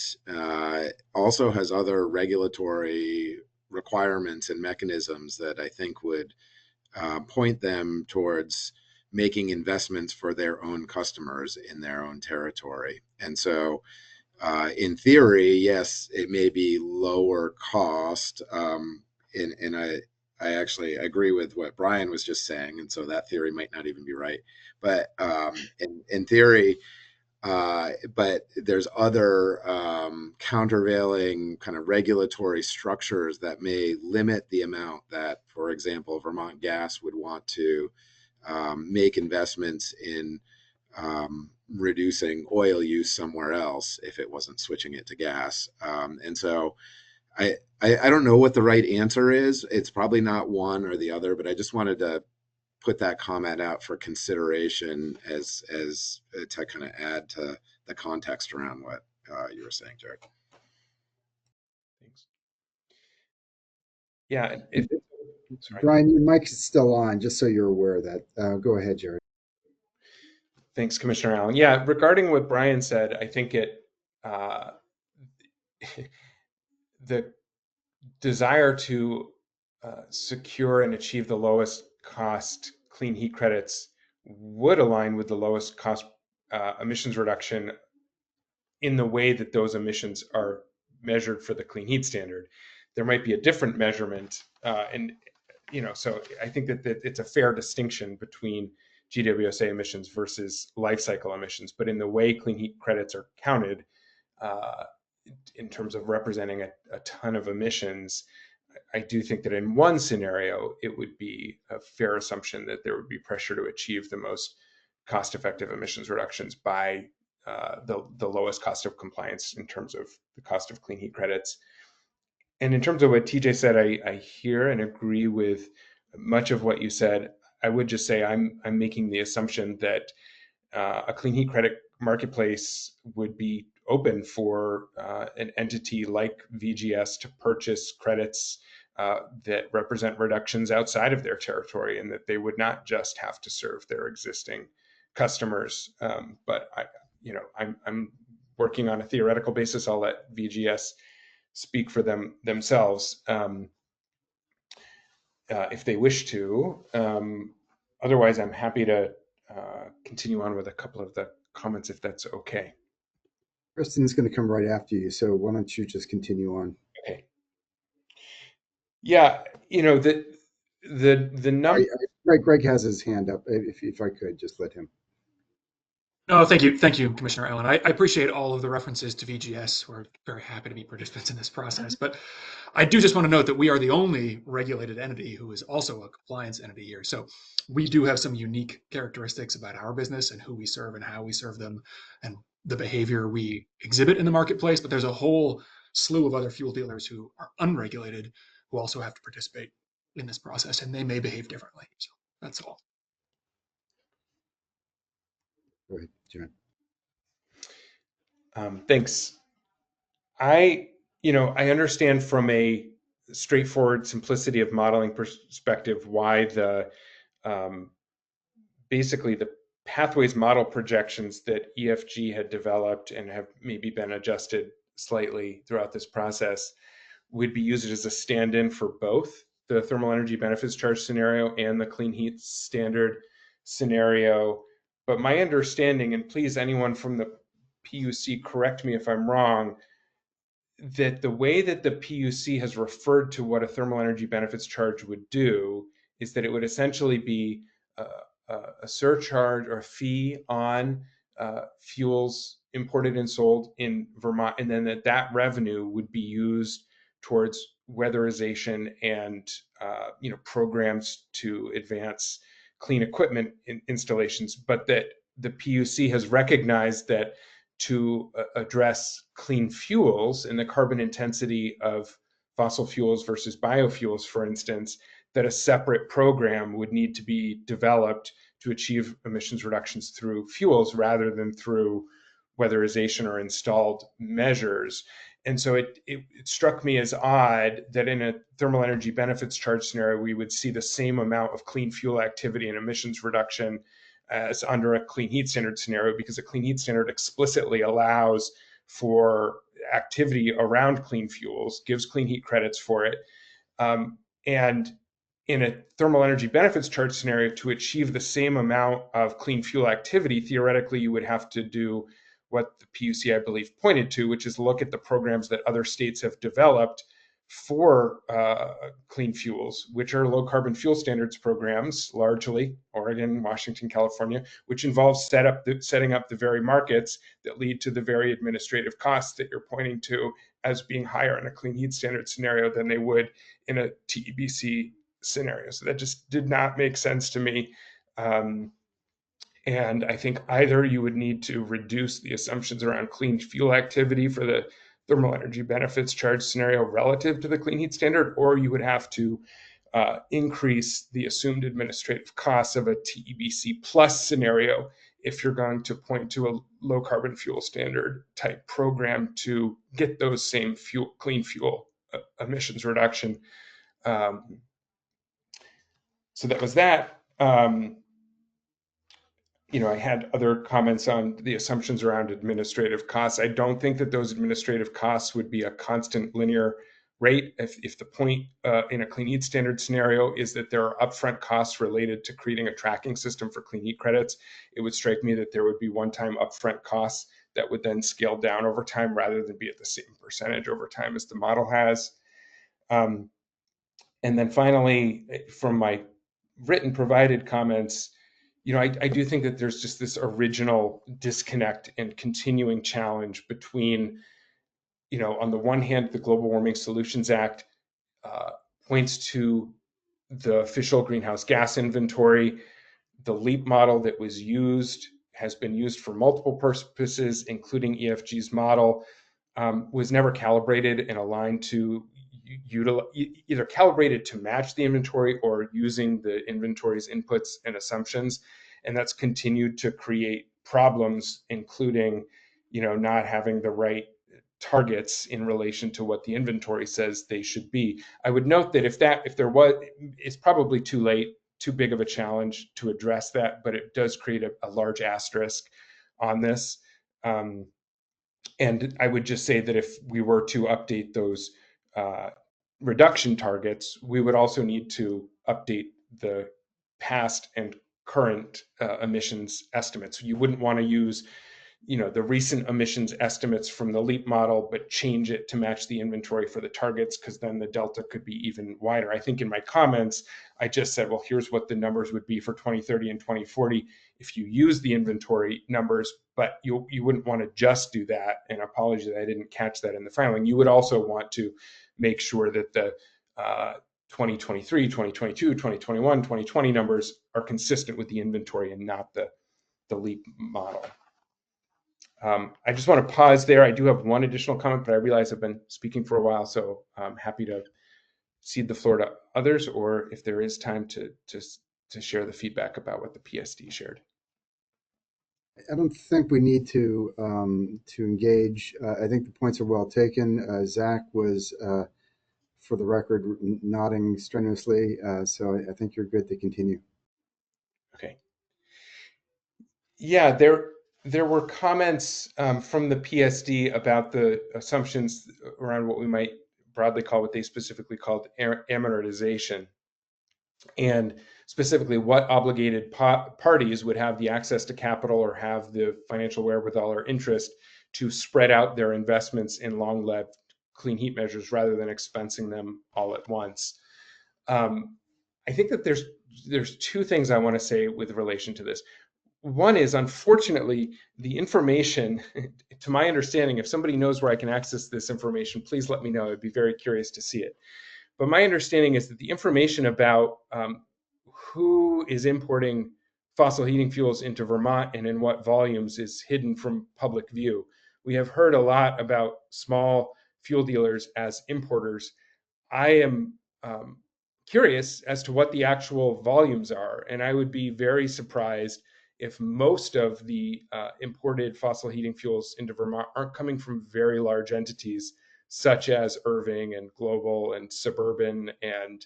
also has other regulatory requirements and mechanisms that I think would point them towards making investments for their own customers in their own territory. And so in theory, yes, it may be lower cost. And I actually agree with what Brian was just saying. And so that theory might not even be right. But in theory, but there's other countervailing kind of regulatory structures that may limit the amount that, for example, Vermont Gas would want to make investments in reducing oil use somewhere else if it wasn't switching it to gas. And so I don't know what the right answer is. It's probably not one or the other, but I just wanted to put that comment out for consideration as to kind of add to the context around what you were saying, Jared. Thanks. Yeah. Brian, your mic is still on, just so you're aware of that. Go ahead, Jared. Thanks, Commissioner Allen. Yeah, regarding what Brian said, I think the desire to secure and achieve the lowest cost clean heat credits would align with the lowest cost emissions reduction in the way that those emissions are measured for the clean heat standard. There might be a different measurement, so I think that it's a fair distinction between GWSA emissions versus life cycle emissions. But in the way clean heat credits are counted, in terms of representing a ton of emissions, I do think that in one scenario, it would be a fair assumption that there would be pressure to achieve the most cost-effective emissions reductions by the lowest cost of compliance in terms of the cost of clean heat credits. And in terms of what TJ said, I hear and agree with much of what you said. I would just say I'm making the assumption that a clean heat credit marketplace would be open for an entity like VGS to purchase credits that represent reductions outside of their territory, and that they would not just have to serve their existing customers. But I'm working on a theoretical basis. I'll let VGS speak for themselves if they wish to. Otherwise, I'm happy to continue on with a couple of the comments if that's okay. Kristen's going to come right after you, so why don't you just continue on? Okay. Yeah, the number. Greg has his hand up. If I could just let him. No, thank you, Commissioner Allen. I appreciate all of the references to VGS. We're very happy to be participants in this process. But I do just want to note that we are the only regulated entity who is also a compliance entity here. So we do have some unique characteristics about our business and who we serve and how we serve them and the behavior we exhibit in the marketplace. But there's a whole slew of other fuel dealers who are unregulated who also have to participate in this process, and they may behave differently. So that's all. Go ahead, John. Thanks. I understand from a straightforward simplicity of modeling perspective why basically the pathways model projections that EFG had developed and have maybe been adjusted slightly throughout this process would be used as a stand-in for both the thermal energy benefits charge scenario and the clean heat standard scenario. But my understanding, and please anyone from the PUC correct me if I'm wrong, that the way that the PUC has referred to what a thermal energy benefits charge would do is that it would essentially be a surcharge or a fee on fuels imported and sold in Vermont, and then that revenue would be used towards weatherization and programs to advance clean equipment installations, but that the PUC has recognized that to address clean fuels and the carbon intensity of fossil fuels versus biofuels, for instance, that a separate program would need to be developed to achieve emissions reductions through fuels rather than through weatherization or installed measures. And so it struck me as odd that in a thermal energy benefits charge scenario, we would see the same amount of clean fuel activity and emissions reduction as under a clean heat standard scenario, because a clean heat standard explicitly allows for activity around clean fuels, gives clean heat credits for it. And in a thermal energy benefits charge scenario, to achieve the same amount of clean fuel activity, theoretically, you would have to do what the PUC, I believe, pointed to, which is look at the programs that other states have developed for clean fuels, which are low carbon fuel standards programs, largely Oregon, Washington, California, which involves setting up the very markets that lead to the very administrative costs that you're pointing to as being higher in a clean heat standard scenario than they would in a TEBC scenario. So that just did not make sense to me. And I think either you would need to reduce the assumptions around clean fuel activity for the thermal energy benefits charge scenario relative to the clean heat standard, or you would have to increase the assumed administrative costs of a TEBC plus scenario if you're going to point to a low carbon fuel standard type program to get those same clean fuel emissions reduction. So that was that. I had other comments on the assumptions around administrative costs. I don't think that those administrative costs would be a constant linear rate. If the point in a clean heat standard scenario is that there are upfront costs related to creating a tracking system for clean heat credits, it would strike me that there would be one-time upfront costs that would then scale down over time rather than be at the same percentage over time as the model has. And then finally, from my written provided comments, I do think that there's just this original disconnect and continuing challenge between, on the one hand, the Global Warming Solutions Act points to the official greenhouse gas inventory. The LEAP model that was used has been used for multiple purposes, including EFG's model, was never calibrated and aligned to either calibrated to match the inventory or using the inventory's inputs and assumptions. And that's continued to create problems, including, not having the right targets in relation to what the inventory says they should be. I would note that it's probably too late, too big of a challenge to address that, but it does create a large asterisk on this. And I would just say that if we were to update those reduction targets, we would also need to update the past and current emissions estimates. You wouldn't want to use, the recent emissions estimates from the LEAP model, but change it to match the inventory for the targets, because then the delta could be even wider. I think in my comments, I just said, well, here's what the numbers would be for 2030 and 2040 if you use the inventory numbers, but you wouldn't want to just do that. And apologies that I didn't catch that in the filing. You would also want to make sure that the 2023, 2022, 2021, 2020 numbers are consistent with the inventory and not the LEAP model. I just want to pause there. I do have one additional comment, but I realize I've been speaking for a while, so I'm happy to cede the floor to others, or if there is time to share the feedback about what the PSD shared. I don't think we need to engage. I think the points are well taken. Zach was, for the record, nodding strenuously, so I think you're good to continue. Okay. Yeah, there were comments from the PSD about the assumptions around what we might broadly call, what they specifically called amortization, and specifically what obligated parties would have the access to capital or have the financial wherewithal or interest to spread out their investments in long-lived clean heat measures rather than expensing them all at once. I think that there's two things I want to say with relation to this. One is, unfortunately, the information, to my understanding, if somebody knows where I can access this information, please let me know. I'd be very curious to see it. But my understanding is that the information about who is importing fossil heating fuels into Vermont and in what volumes is hidden from public view. We have heard a lot about small fuel dealers as importers. I am curious as to what the actual volumes are, and I would be very surprised if most of the imported fossil heating fuels into Vermont aren't coming from very large entities such as Irving and Global and Suburban and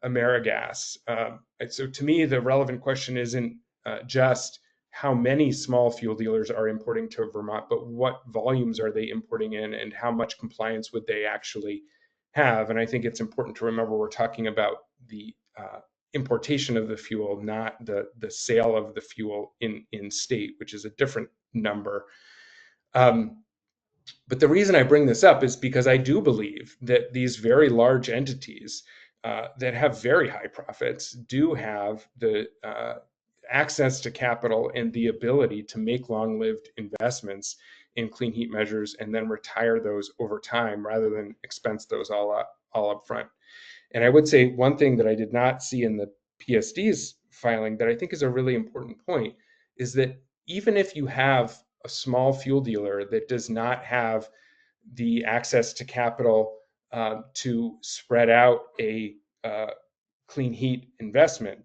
AmeriGas. So to me, the relevant question isn't just how many small fuel dealers are importing to Vermont, but what volumes are they importing in and how much compliance would they actually have? And I think it's important to remember we're talking about the importation of the fuel, not the sale of the fuel in state, which is a different number. But the reason I bring this up is because I do believe that these very large entities that have very high profits do have the access to capital and the ability to make long-lived investments in clean heat measures and then retire those over time rather than expense those all up front. And I would say one thing that I did not see in the PSD's filing that I think is a really important point is that even if you have a small fuel dealer that does not have the access to capital to spread out a clean heat investment,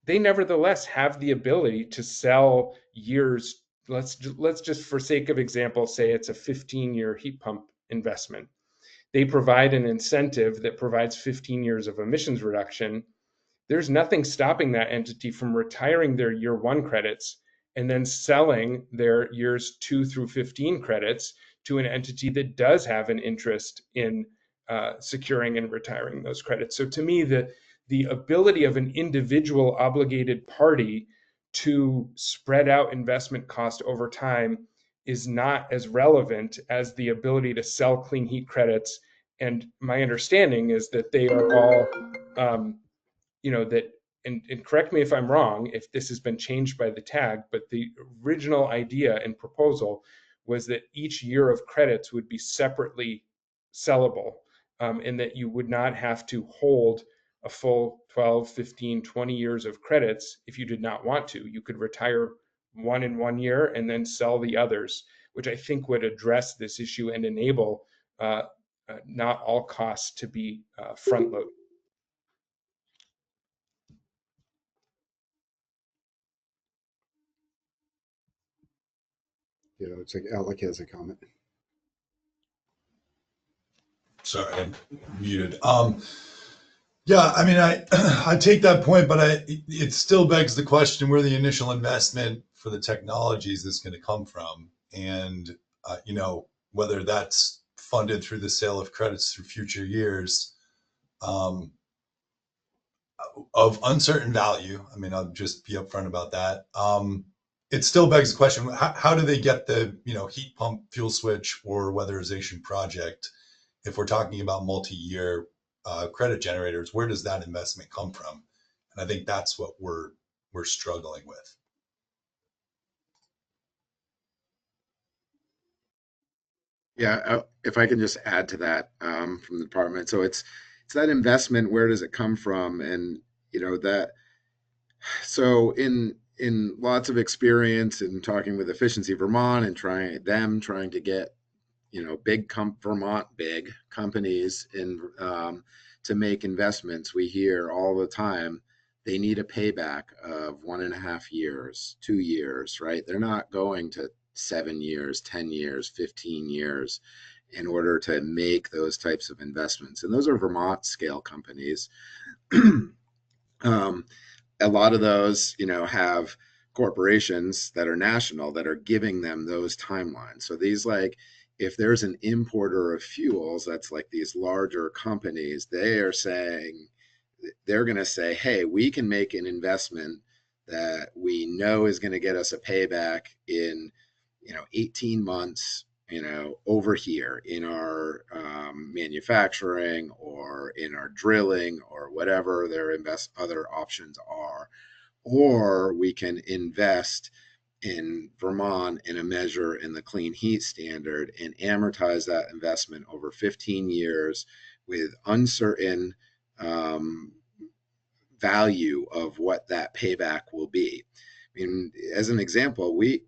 they nevertheless have the ability to sell years. Let's just, for sake of example, say it's a 15-year heat pump investment. They provide an incentive that provides 15 years of emissions reduction. There's nothing stopping that entity from retiring their year 1 credits and then selling their years 2 through 15 credits to an entity that does have an interest in securing and retiring those credits. So to me, the ability of an individual obligated party to spread out investment cost over time is not as relevant as the ability to sell clean heat credits. And my understanding is that they are all, and correct me if I'm wrong, if this has been changed by the tag, but the original idea and proposal was that each year of credits would be separately sellable, and that you would not have to hold a full 12, 15, 20 years of credits if you did not want to. You could retire one in 1 year and then sell the others, which I think would address this issue and enable not all costs to be front loaded. Yeah, it looks like Alec has a comment. Sorry, I'm muted. Yeah, I mean, I take that point, but it still begs the question where the initial investment for the technologies is going to come from, and whether that's funded through the sale of credits through future years of uncertain value. I mean, I'll just be upfront about that. It still begs the question: how do they get the heat pump, fuel switch, or weatherization project? If we're talking about multi-year credit generators, where does that investment come from? And I think that's what we're struggling with. Yeah, if I can just add to that from the department. So it's that investment, where does it come from? And that, so in lots of experience in talking with Efficiency Vermont and trying to get Vermont big companies in to make investments, we hear all the time they need a payback of 1.5 years, 2 years, right? They're not going to 7 years, 10 years, 15 years in order to make those types of investments. And those are Vermont scale companies. A lot of those, have corporations that are national that are giving them those timelines. So these, like, if there's an importer of fuels, that's like these larger companies, they are saying, they're going to say, hey, we can make an investment that we know is going to get us a payback in, 18 months, over here in our manufacturing or in our drilling or whatever their other options are. Or we can invest in Vermont in a measure in the clean heat standard and amortize that investment over 15 years with uncertain value of what that payback will be. I mean, as an example, we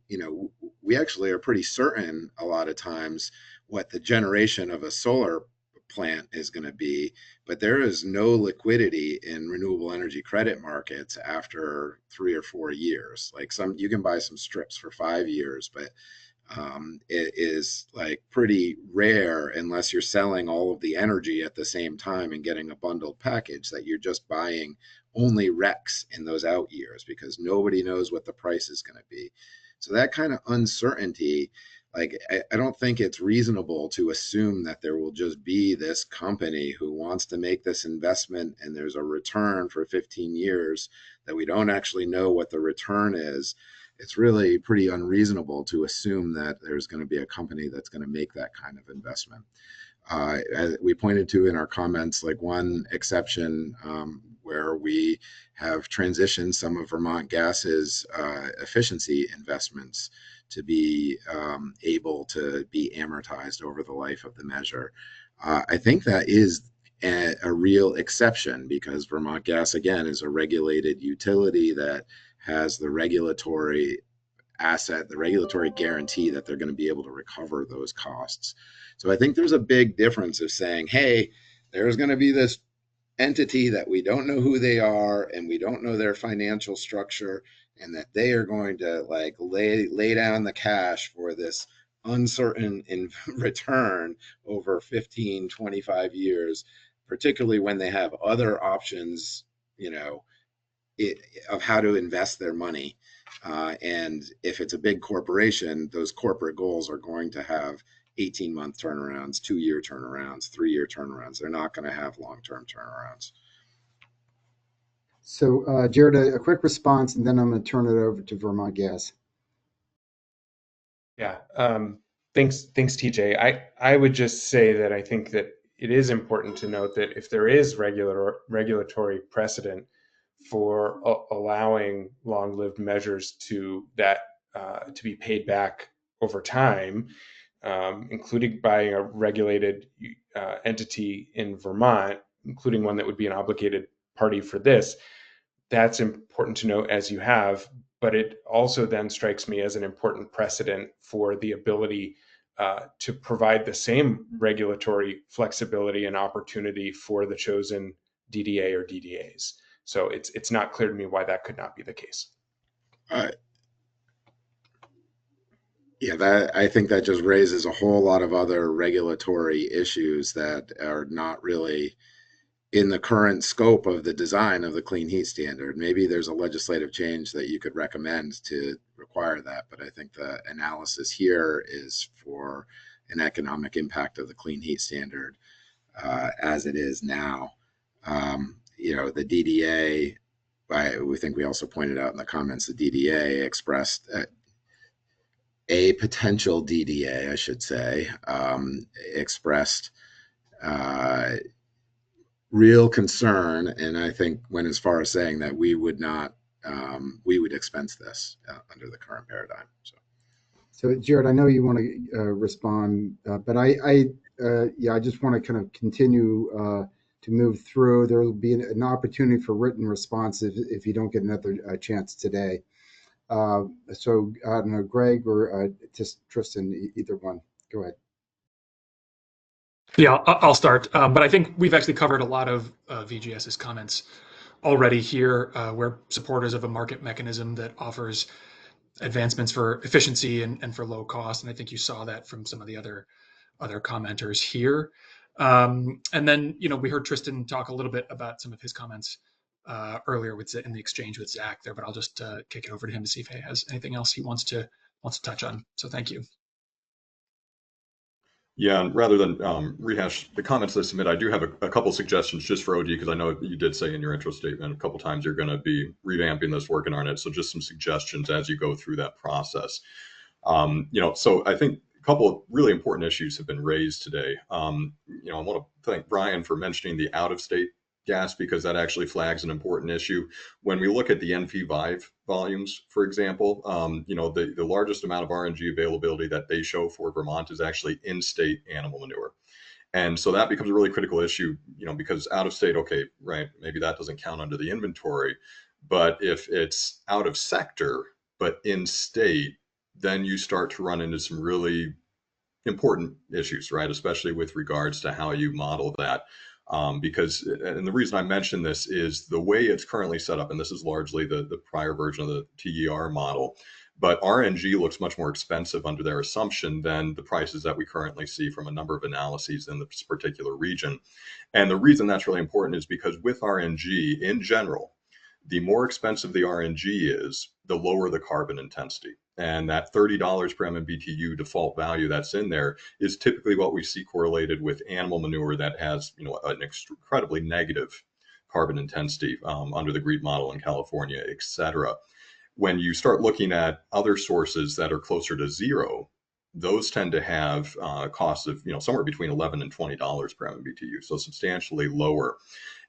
actually are pretty certain a lot of times what the generation of a solar plant is going to be, but there is no liquidity in renewable energy credit markets after 3 or 4 years. Like, you can buy some strips for 5 years, but it is like pretty rare unless you're selling all of the energy at the same time and getting a bundled package that you're just buying only RECs in those out years because nobody knows what the price is going to be. So that kind of uncertainty, like, I don't think it's reasonable to assume that there will just be this company who wants to make this investment and there's a return for 15 years that we don't actually know what the return is. It's really pretty unreasonable to assume that there's going to be a company that's going to make that kind of investment. As we pointed to in our comments, like one exception where we have transitioned some of Vermont Gas's efficiency investments to be able to be amortized over the life of the measure. I think that is a real exception because Vermont Gas, again, is a regulated utility that has the regulatory asset, the regulatory guarantee that they're going to be able to recover those costs. So I think there's a big difference of saying, hey, there's going to be this entity that we don't know who they are and we don't know their financial structure, and that they are going to like lay down the cash for this uncertain return over 15, 25 years, particularly when they have other options, of how to invest their money. And if it's a big corporation, those corporate goals are going to have 18-month turnarounds, 2-year turnarounds, 3-year turnarounds. They're not going to have long-term turnarounds. So, Jared, a quick response, and then I'm going to turn it over to Vermont Gas. Yeah. Thanks, TJ. I would just say that I think that it is important to note that if there is regulatory precedent for allowing long-lived measures to be paid back over time, including by a regulated entity in Vermont, including one that would be an obligated party for this, that's important to note as you have. But it also then strikes me as an important precedent for the ability to provide the same regulatory flexibility and opportunity for the chosen DDA or DDAs. So it's not clear to me why that could not be the case. Yeah, I think that just raises a whole lot of other regulatory issues that are not really in the current scope of the design of the clean heat standard. Maybe there's a legislative change that you could recommend to require that, but I think the analysis here is for an economic impact of the clean heat standard as it is now. The DDA, we think we also pointed out in the comments, the DDA expressed a potential DDA, I should say, expressed real concern, and I think went as far as saying that we would not, we would expense this under the current paradigm. So, Jared, I know you want to respond, but I just want to kind of continue to move through. There will be an opportunity for written response if you don't get another chance today. So, I don't know, Greg or Tristan, either one. Go ahead. Yeah, I'll start. But I think we've actually covered a lot of VGS's comments already here. We're supporters of a market mechanism that offers advancements for efficiency and for low cost. And I think you saw that from some of the other commenters here. And then, we heard Tristan talk a little bit about some of his comments earlier in the exchange with Zach there, but I'll just kick it over to him to see if he has anything else he wants to touch on. So thank you. Yeah, and rather than rehash the comments I submit, I do have a couple suggestions just for OD, because I know you did say in your intro statement a couple times you're going to be revamping this, working on it. So just some suggestions as you go through that process. So I think a couple of really important issues have been raised today. I want to thank Brian for mentioning the out-of-state gas, because that actually flags an important issue. When we look at the NV5 volumes, for example, the largest amount of RNG availability that they show for Vermont is actually in-state animal manure. And so that becomes a really critical issue, because out of state, okay, right, maybe that doesn't count under the inventory, but if it's out of sector, but in state, then you start to run into some really important issues, right? Especially with regards to how you model that. Because, and the reason I mention this is the way it's currently set up, and this is largely the prior version of the TER model, but RNG looks much more expensive under their assumption than the prices that we currently see from a number of analyses in this particular region. And the reason that's really important is because with RNG in general, the more expensive the RNG is, the lower the carbon intensity. And that $30 per MMBTU default value that's in there is typically what we see correlated with animal manure that has, an incredibly negative carbon intensity under the GREET model in California, et cetera. When you start looking at other sources that are closer to zero, those tend to have costs of, somewhere between $11 and $20 per MMBTU, so substantially lower.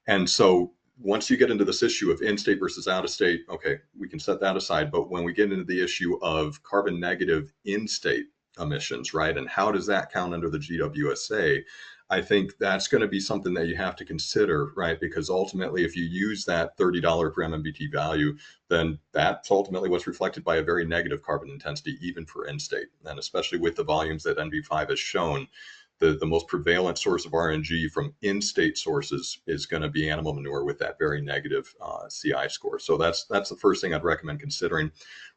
And so once you get into this issue of in-state versus out-of-state, okay, we can set that aside. But when we get into the issue of carbon negative in-state emissions, right, and how does that count under the GWSA, I think that's going to be something that you have to consider, right? Because ultimately, if you use that $30 per MMBT value, then that's ultimately what's reflected by a very negative carbon intensity, even for in-state. And especially with the volumes that NV5 has shown, the most prevalent source of RNG from in-state sources is going to be animal manure with that very negative CI score. So that's the first thing I'd recommend considering.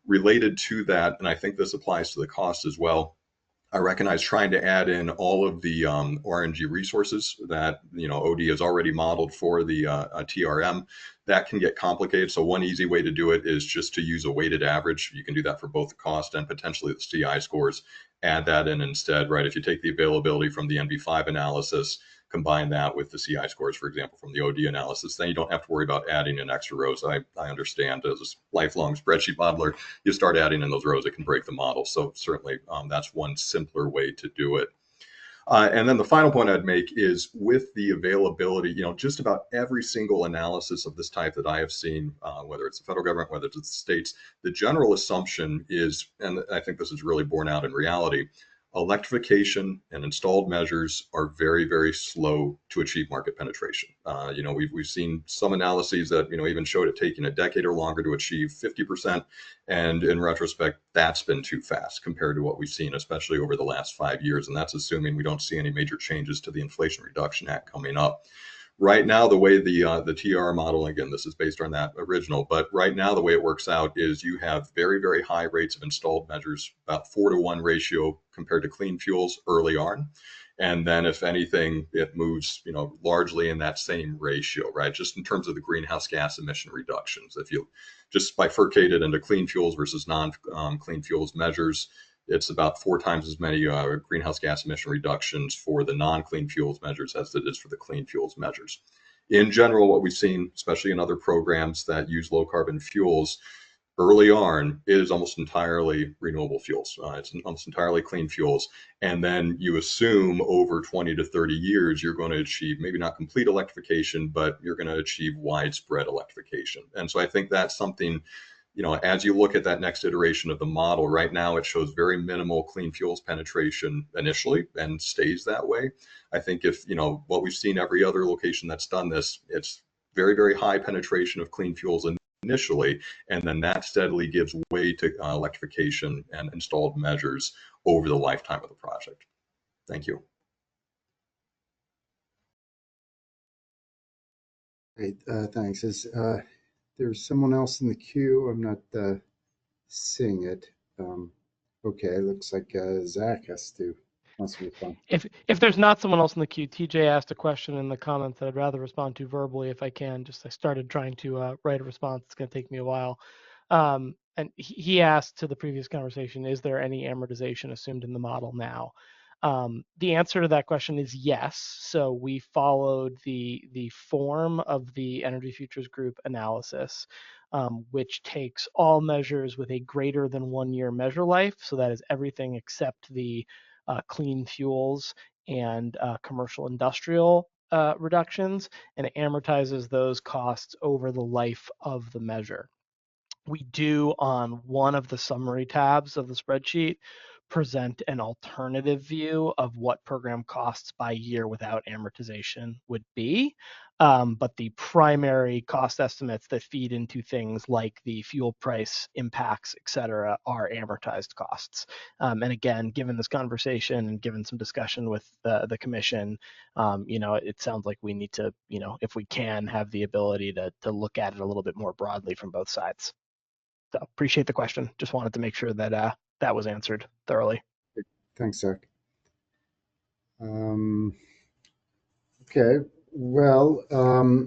Related to that, and I think this applies to the cost as well, I recognize trying to add in all of the RNG resources that OD has already modeled for the TRM. That can get complicated. So one easy way to do it is just to use a weighted average. You can do that for both the cost and potentially the CI scores. Add that in instead, right? If you take the availability from the NV5 analysis, combine that with the CI scores, for example, from the OD analysis, then you don't have to worry about adding in extra rows. I understand as a lifelong spreadsheet modeler, you start adding in those rows, it can break the model. So certainly that's one simpler way to do it. And then the final point I'd make is with the availability, just about every single analysis of this type that I have seen, whether it's the federal government, whether it's the states, the general assumption is, and I think this is really borne out in reality, electrification and installed measures are very, very slow to achieve market penetration. We've seen some analyses that even showed it taking a decade or longer to achieve 50%, and in retrospect, that's been too fast compared to what we've seen, especially over the last 5 years. And that's assuming we don't see any major changes to the Inflation Reduction Act coming up. Right now, the way the TR model, again, this is based on that original, but right now the way it works out is you have very, very high rates of installed measures, about 4-to-1 ratio compared to clean fuels early on. And then if anything, it moves, largely in that same ratio, right? Just in terms of the greenhouse gas emission reductions. If you just bifurcate it into clean fuels versus non-clean fuels measures, it's about 4 times as many greenhouse gas emission reductions for the non-clean fuels measures as it is for the clean fuels measures. In general, what we've seen, especially in other programs that use low carbon fuels, early on is almost entirely renewable fuels. It's almost entirely clean fuels. And then you assume over 20 to 30 years, you're going to achieve maybe not complete electrification, but you're going to achieve widespread electrification. And so I think that's something, as you look at that next iteration of the model, right now it shows very minimal clean fuels penetration initially and stays that way. I think if, what we've seen every other location that's done this, it's very, very high penetration of clean fuels initially, and then that steadily gives way to electrification and installed measures over the lifetime of the project. Thank you. Great, thanks. There's someone else in the queue. I'm not seeing it. Okay, looks like Zach has to wants to respond. If there's not someone else in the queue, TJ asked a question in the comments that I'd rather respond to verbally if I can. I started trying to write a response. It's going to take me a while. And he asked to the previous conversation, is there any amortization assumed in the model now? The answer to that question is yes. So we followed the form of the Energy Futures Group analysis, which takes all measures with a greater than 1 year measure life. So that is everything except the clean fuels and commercial industrial reductions, and it amortizes those costs over the life of the measure. We do, on one of the summary tabs of the spreadsheet, present an alternative view of what program costs by year without amortization would be. But the primary cost estimates that feed into things like the fuel price impacts, et cetera, are amortized costs. And again, given this conversation and given some discussion with the commission, it sounds like we need to, if we can, have the ability to look at it a little bit more broadly from both sides. So appreciate the question. Just wanted to make sure that that was answered thoroughly. Thanks, Zach. Okay, well,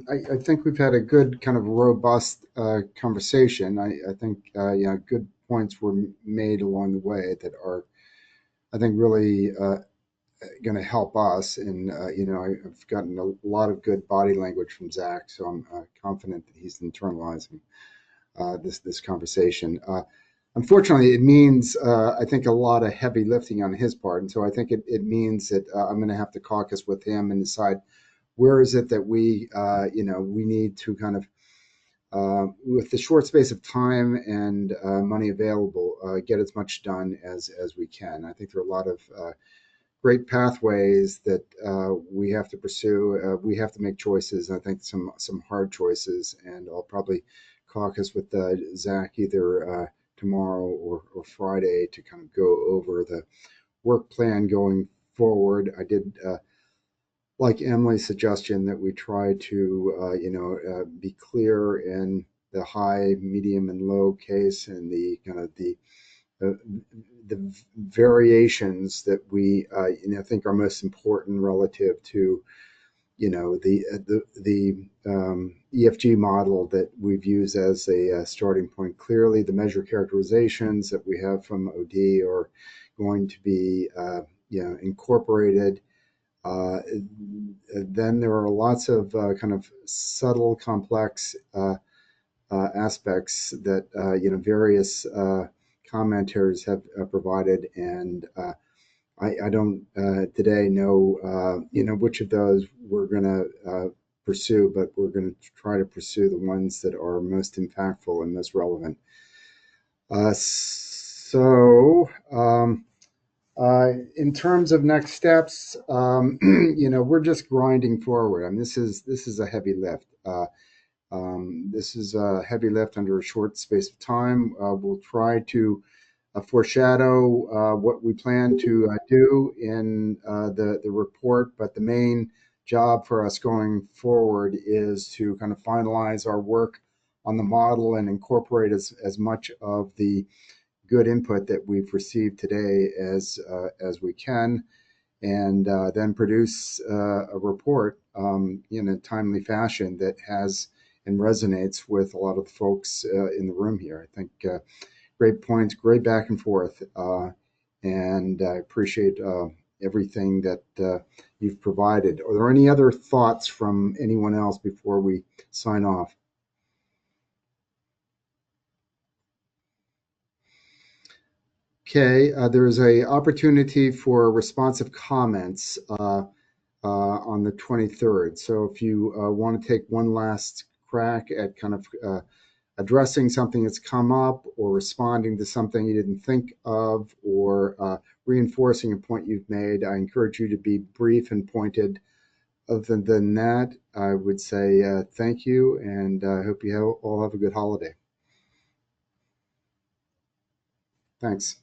I think we've had a good kind of robust conversation. I think good points were made along the way that are, I think, really going to help us. And I've gotten a lot of good body language from Zach, so I'm confident that he's internalizing this conversation. Unfortunately, it means I think a lot of heavy lifting on his part, and so I think it means that I'm going to have to caucus with him and decide where is it that we we need to kind of with the short space of time and money available get as much done as we can. I think there are a lot of great pathways that we have to pursue. We have to make choices. I think some hard choices, and I'll probably caucus with Zach either tomorrow or Friday to kind of go over the work plan going forward. I did like Emily's suggestion that we try to be clear in the high, medium, and low case, and the kind of the variations that we think are most important relative to the EFG model that we've used as a starting point. Clearly, the measure characterizations that we have from OD are going to be incorporated. Then there are lots of kind of subtle, complex aspects that various commenters have provided, and I don't today know which of those we're going to pursue, but we're going to try to pursue the ones that are most impactful and most relevant. In terms of next steps, we're just grinding forward. I mean, this is a heavy lift. This is a heavy lift under a short space of time. We'll try to foreshadow what we plan to do in the report, but the main job for us going forward is to kind of finalize our work on the model and incorporate as much of the good input that we've received today as we can, and then produce a report in a timely fashion that has and resonates with a lot of the folks in the room here. I think great points, great back and forth, and I appreciate everything that you've provided. Are there any other thoughts from anyone else before we sign off? Okay, there is an opportunity for responsive comments on the 23rd. So if you want to take one last crack at kind of addressing something that's come up, or responding to something you didn't think of, or reinforcing a point you've made, I encourage you to be brief and pointed. Other than that, I would say thank you, and I hope you all have a good holiday. Thanks.